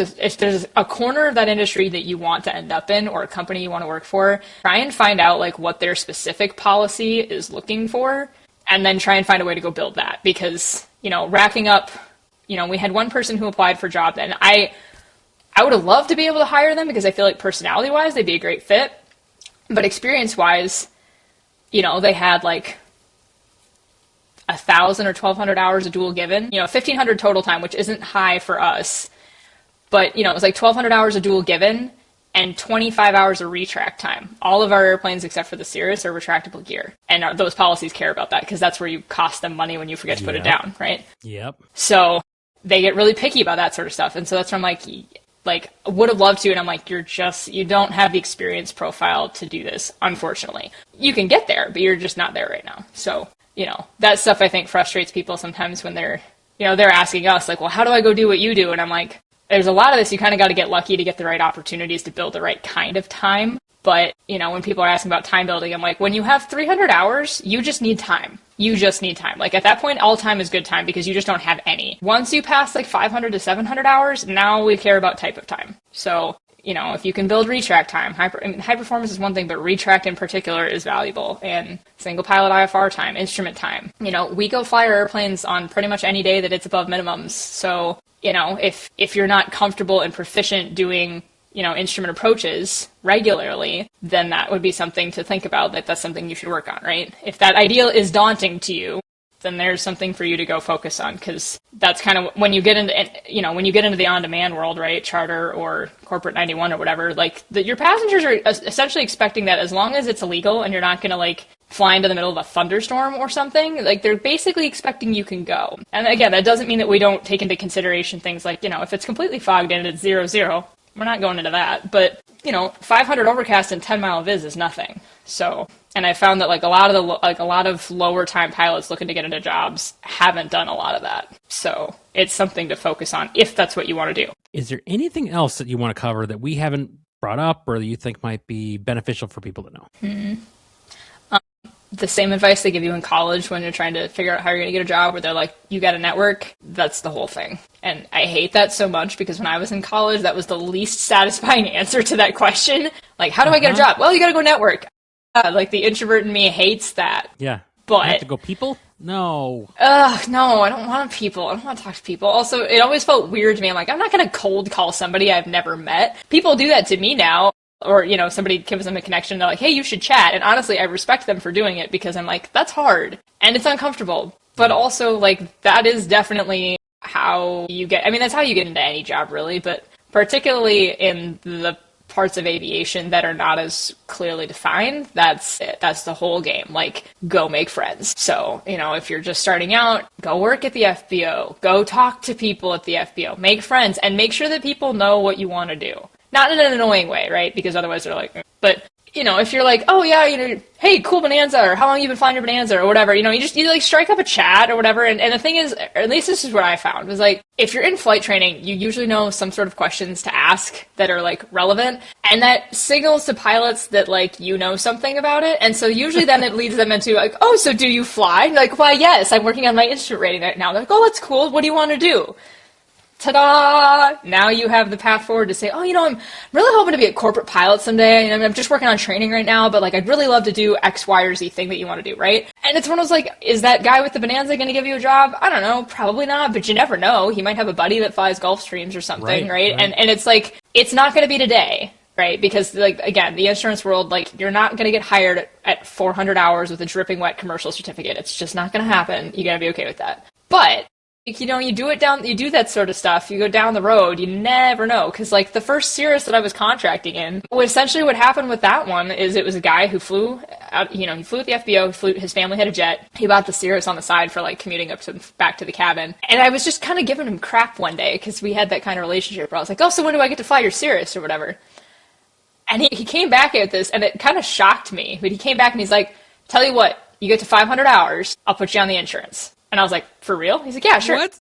a corner of that industry that you want to end up in, or a company you want to work for, try and find out like what their specific policy is looking for. And then try and find a way to go build that, because, racking up, we had one person who applied for a job, and I would have loved to be able to hire them because I feel like personality wise, they'd be a great fit. But experience wise, they had like 1,000 or 1,200 hours of dual given, 1,500 total time, which isn't high for us, but, it was like 1,200 hours of dual given and 25 hours of retract time. All of our airplanes, except for the Cirrus, are retractable gear. And those policies care about that, because that's where you cost them money when you forget to put it down, right? Yep. So they get really picky about that sort of stuff. And so that's where I'm like, Like, would have loved to, and I'm like, you don't have the experience profile to do this, unfortunately. You can get there, but you're just not there right now. So, that stuff I think frustrates people sometimes when they're asking us, like, well, how do I go do what you do? And I'm like, there's a lot of this, you kind of got to get lucky to get the right opportunities to build the right kind of time. But, when people are asking about time building, I'm like, when you have 300 hours, you just need time. You just need time. Like, at that point, all time is good time because you just don't have any. Once you pass like 500 to 700 hours, now we care about type of time. So, if you can build retract time, high performance is one thing, but retract in particular is valuable. And single pilot IFR time, instrument time. We go fly our airplanes on pretty much any day that it's above minimums. So, if you're not comfortable and proficient doing instrument approaches regularly, then that would be something to think about, that's something you should work on, right? If that ideal is daunting to you, then there's something for you to go focus on, because that's kind of when you get into, the on-demand world, right? Charter or corporate 91 or whatever, like your passengers are essentially expecting that as long as it's illegal and you're not going to like fly into the middle of a thunderstorm or something, like they're basically expecting you can go. And again, that doesn't mean that we don't take into consideration things like, if it's completely fogged and it's 0-0, we're not going into that, but 500 overcast and 10-mile viz is nothing. So, and I found that a lot of lower time pilots looking to get into jobs haven't done a lot of that. So it's something to focus on if that's what you want to do. Is there anything else that you want to cover that we haven't brought up or that you think might be beneficial for people to know? The same advice they give you in college when you're trying to figure out how you're going to get a job, where they're like, you got a network. That's the whole thing. And I hate that so much because when I was in college, that was the least satisfying answer to that question. Like, how do I get a job? Well, you got to go network. Like the introvert in me hates that. Yeah. But I have to go people? No. No, I don't want people. I don't want to talk to people. Also, it always felt weird to me. I'm like, I'm not going to cold call somebody I've never met. People do that to me now. Or, somebody gives them a connection, they're like, hey, you should chat. And honestly, I respect them for doing it because I'm like, that's hard. And it's uncomfortable. But also, like, that is definitely how you get, that's how you get into any job, really. But particularly in the parts of aviation that are not as clearly defined, that's it. That's the whole game. Like, go make friends. So, if you're just starting out, go work at the FBO. Go talk to people at the FBO. Make friends. And make sure that people know what you want to do. Not in an annoying way, right? Because otherwise they're like, but, if you're like, oh yeah, hey, cool Bonanza, or how long you been flying your Bonanza, or whatever, you like strike up a chat or whatever. And the thing is, or at least this is what I found, was like, if you're in flight training, you usually know some sort of questions to ask that are like relevant. And that signals to pilots that like, something about it. And so usually then it leads them into like, oh, so do you fly? Like, why, yes, I'm working on my instrument rating right now. They're like, oh, that's cool. What do you want to do? Ta-da! Now you have the path forward to say, oh, I'm really hoping to be a corporate pilot someday. I'm just working on training right now, but like, I'd really love to do X, Y, or Z thing that you want to do, right? And it's one of those like, is that guy with the Bonanza going to give you a job? I don't know, probably not, but you never know. He might have a buddy that flies Gulfstreams or something, right? And it's like, it's not going to be today, right? Because like, again, the insurance world, like, you're not going to get hired at 400 hours with a dripping wet commercial certificate. It's just not going to happen. You got to be okay with that. But you do that sort of stuff, you go down the road, you never know. Because, like, the first Cirrus that I was contracting in, essentially what happened with that one is it was a guy who flew out, he flew with the FBO, his family had a jet, he bought the Cirrus on the side for, like, commuting back to the cabin. And I was just kind of giving him crap one day, because we had that kind of relationship where I was like, oh, so when do I get to fly your Cirrus, or whatever? And he came back at this, and it kind of shocked me, but he came back and he's like, tell you what, you get to 500 hours, I'll put you on the insurance. And I was like, for real? He's like, yeah, sure. What?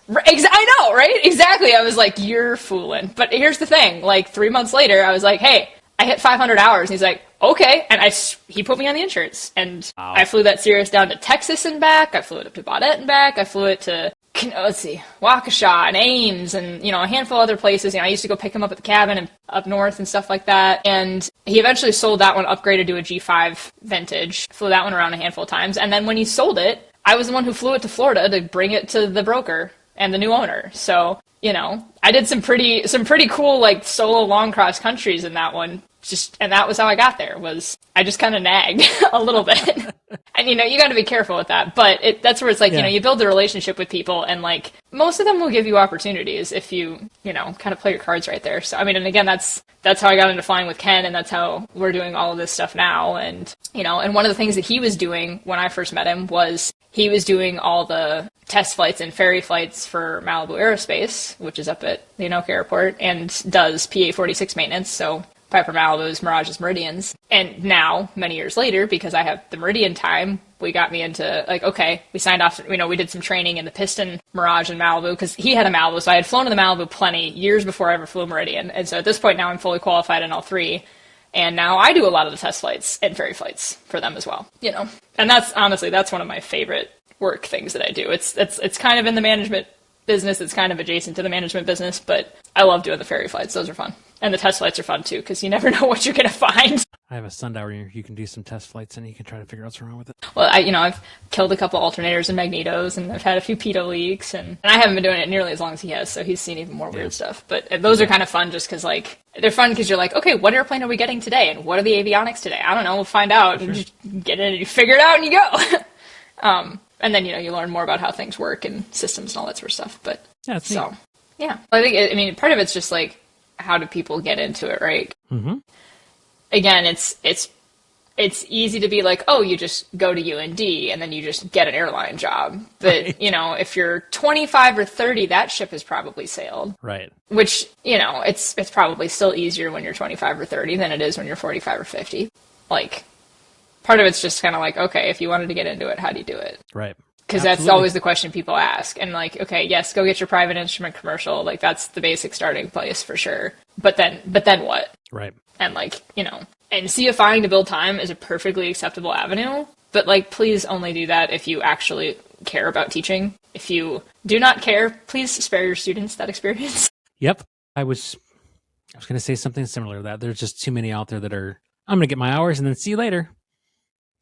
I know, right? Exactly. I was like, you're fooling. But here's the thing. Like, 3 months later, I was like, hey, I hit 500 hours. And he's like, okay. And he put me on the insurance. And wow. I flew that Cirrus down to Texas and back. I flew it up to Baudette and back. I flew it to, Waukesha and Ames and, a handful of other places. I used to go pick him up at the cabin and up north and stuff like that. And he eventually sold that one, upgraded to a G5 vintage. Flew that one around a handful of times. And then when he sold it, I was the one who flew it to Florida to bring it to the broker and the new owner. So, I did some pretty cool, like, solo long cross countries in that one. And that was how I got there, was I just kind of nagged a little bit. And, and you got to be careful with that. But that's where it's like, you build a relationship with people, and like most of them will give you opportunities if you kind of play your cards right there. So I mean, and again, that's how I got into flying with Ken, and that's how we're doing all of this stuff now. And and one of the things that he was doing when I first met him was he was doing all the test flights and ferry flights for Malibu Aerospace, which is up at the Anoka Airport, and does PA-46 maintenance. So Piper Malibu's, Mirage's, Meridians. And now, many years later, because I have the Meridian time, we got me into, like, okay, we signed off, we did some training in the Piston, Mirage, and Malibu, because he had a Malibu, so I had flown in the Malibu plenty years before I ever flew Meridian. And so at this point now I'm fully qualified in all three. And now I do a lot of the test flights and ferry flights for them as well, And that's, honestly, that's one of my favorite work things that I do. It's kind of in the management business. It's kind of adjacent to the management business, but I love doing the ferry flights. Those are fun. And the test flights are fun too, because you never know what you're going to find. I have a sundial where you can do some test flights and you can try to figure out what's wrong with it. Well, I've killed a couple alternators and magnetos, and I've had a few pitot leaks, and I haven't been doing it nearly as long as he has, so he's seen even more weird stuff. But those are kind of fun just because, like, they're fun because you're like, okay, what airplane are we getting today? And what are the avionics today? I don't know. We'll find out. Sure. And just get in and you figure it out and you go. And then, you learn more about how things work and systems and all that sort of stuff. But I think, part of it's just like, how do people get into it, right? Mm-hmm. Again, it's easy to be like, oh, you just go to UND and then you just get an airline job. But, right. If you're 25 or 30, that ship has probably sailed. Right. Which, it's probably still easier when you're 25 or 30 than it is when you're 45 or 50. Like, part of it's just kind of like, okay, if you wanted to get into it, how do you do it? Right. Because that's always the question people ask. And like, okay, yes, go get your private instrument commercial. Like, that's the basic starting place for sure. But then what? Right. And like, and CFIing to build time is a perfectly acceptable avenue. But like, please only do that if you actually care about teaching. If you do not care, please spare your students that experience. Yep. I was going to say something similar to that. There's just too many out there that are, I'm going to get my hours and then see you later.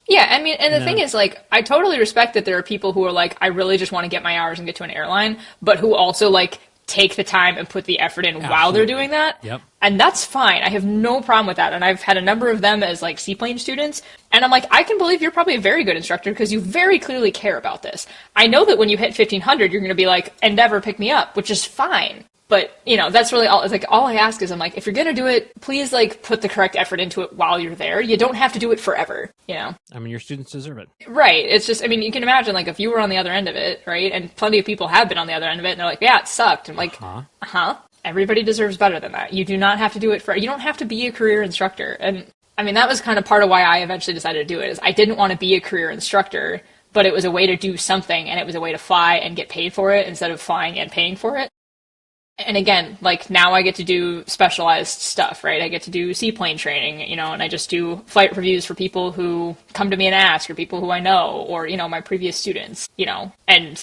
Yeah, I mean, and the thing is, like, I totally respect that there are people who are like, I really just want to get my hours and get to an airline, but who also, like, take the time and put the effort in while they're doing that. Yep. And that's fine. I have no problem with that. And I've had a number of them as, like, seaplane students. And I'm like, I can believe you're probably a very good instructor because you very clearly care about this. I know that when you hit 1,500, you're going to be like, Endeavor, pick me up, which is fine. But, that's really all. It's like, all I ask is, I'm like, if you're going to do it, please, like, put the correct effort into it while you're there. You don't have to do it forever, I mean, your students deserve it. Right. It's just, you can imagine, like, if you were on the other end of it, right? And plenty of people have been on the other end of it, and they're like, yeah, it sucked. I'm like, everybody deserves better than that. You do not have to do it you don't have to be a career instructor. And, that was kind of part of why I eventually decided to do it, is I didn't want to be a career instructor, but it was a way to do something, and it was a way to fly and get paid for it instead of flying and paying for it. And again, like, now I get to do specialized stuff, right? I get to do seaplane training, and I just do flight reviews for people who come to me and ask, or people who I know, or, my previous students, and,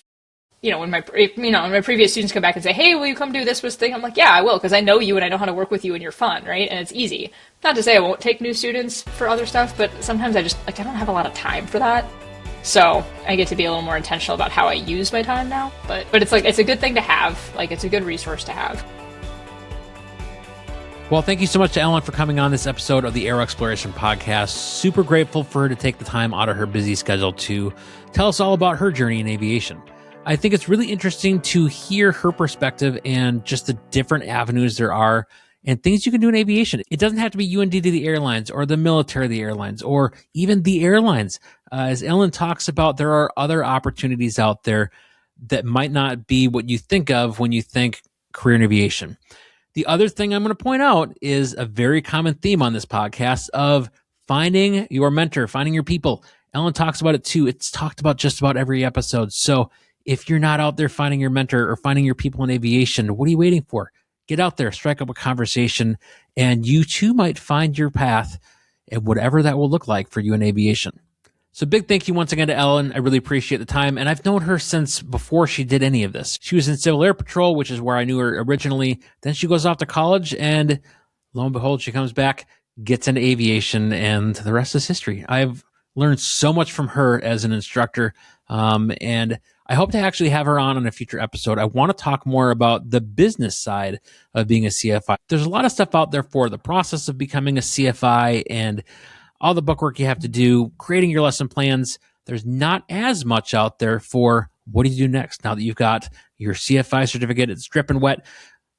when my previous students come back and say, hey, will you come do this thing? I'm like, yeah, I will, because I know you and I know how to work with you and you're fun, right? And it's easy. Not to say I won't take new students for other stuff, but sometimes I just, like, I don't have a lot of time for that. So I get to be a little more intentional about how I use my time now. But it's like, it's a good thing to have. Like, it's a good resource to have. Well, thank you so much to Ellen for coming on this episode of the AeroExploration podcast. Super grateful for her to take the time out of her busy schedule to tell us all about her journey in aviation. I think it's really interesting to hear her perspective and just the different avenues there are and things you can do in aviation. It doesn't have to be UND to the airlines or the military to the airlines or even the airlines. As Ellen talks about, there are other opportunities out there that might not be what you think of when you think career in aviation. The other thing I'm going to point out is a very common theme on this podcast of finding your mentor, finding your people. Ellen talks about it too. It's talked about just about every episode. So if you're not out there finding your mentor or finding your people in aviation, what are you waiting for? Get out there, strike up a conversation, and you too might find your path and whatever that will look like for you in aviation. So big thank you once again to Ellen. I really appreciate the time. And I've known her since before she did any of this. She was in Civil Air Patrol, which is where I knew her originally. Then she goes off to college and lo and behold, she comes back, gets into aviation, and the rest is history. I've learned so much from her as an instructor. And I hope to actually have her on a future episode. I want to talk more about the business side of being a CFI. There's a lot of stuff out there for the process of becoming a CFI and all the bookwork you have to do, creating your lesson plans. there's not as much out there for what do you do next now that you've got your CFI certificate, it's dripping wet.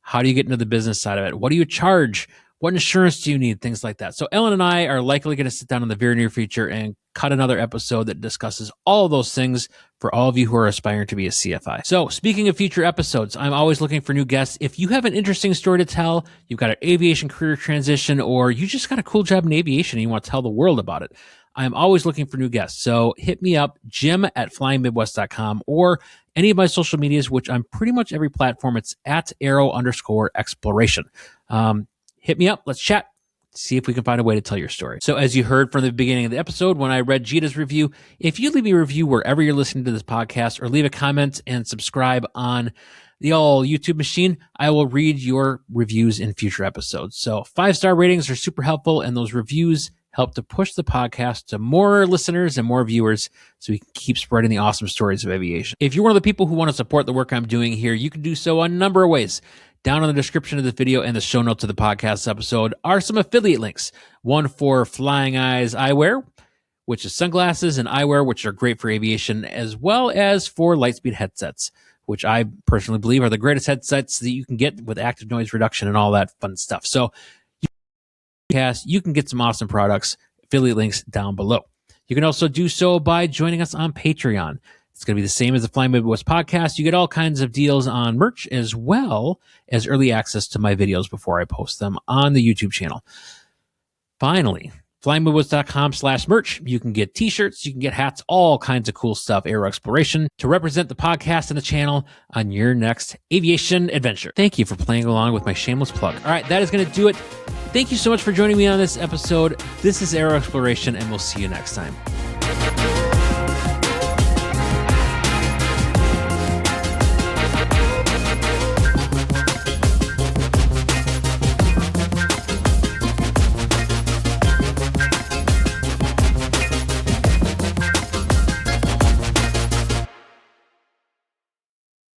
How do you get into the business side of it? What do you charge? What insurance do you need? Things like that. So Ellen and I are likely going to sit down in the very near future and cut another episode that discusses all of those things for all of you who are aspiring to be a CFI. So speaking of future episodes, I'm always looking for new guests. If you have an interesting story to tell, you've got an aviation career transition, or you just got a cool job in aviation and you want to tell the world about it, I'm always looking for new guests. So hit me up, jim@flyingmidwest.com, or any of my social medias, which I'm pretty much every platform. It's at aero_exploration. Hit me up. Let's chat. See if we can find a way to tell your story. So as you heard from the beginning of the episode, when I read Gita's review, if you leave a review wherever you're listening to this podcast, or leave a comment and subscribe on the old YouTube machine, I will read your reviews in future episodes. So 5-star ratings are super helpful, and those reviews help to push the podcast to more listeners and more viewers so we can keep spreading the awesome stories of aviation. If you're one of the people who want to support the work I'm doing here, you can do so a number of ways. Down in the description of the video and the show notes of the podcast episode are some affiliate links. One for Flying Eyes Eyewear, which is sunglasses and eyewear, which are great for aviation, as well as for Lightspeed headsets, which I personally believe are the greatest headsets that you can get with active noise reduction and all that fun stuff. So you can get some awesome products. Affiliate links down below. You can also do so by joining us on Patreon. It's going to be the same as the Flying Midwest podcast. You get all kinds of deals on merch, as well as early access to my videos before I post them on the YouTube channel. Finally, flyingmidwest.com/merch. You can get t-shirts, you can get hats, all kinds of cool stuff, AeroExploration, to represent the podcast and the channel on your next aviation adventure. Thank you for playing along with my shameless plug. All right, that is going to do it. Thank you so much for joining me on this episode. This is AeroExploration, and we'll see you next time.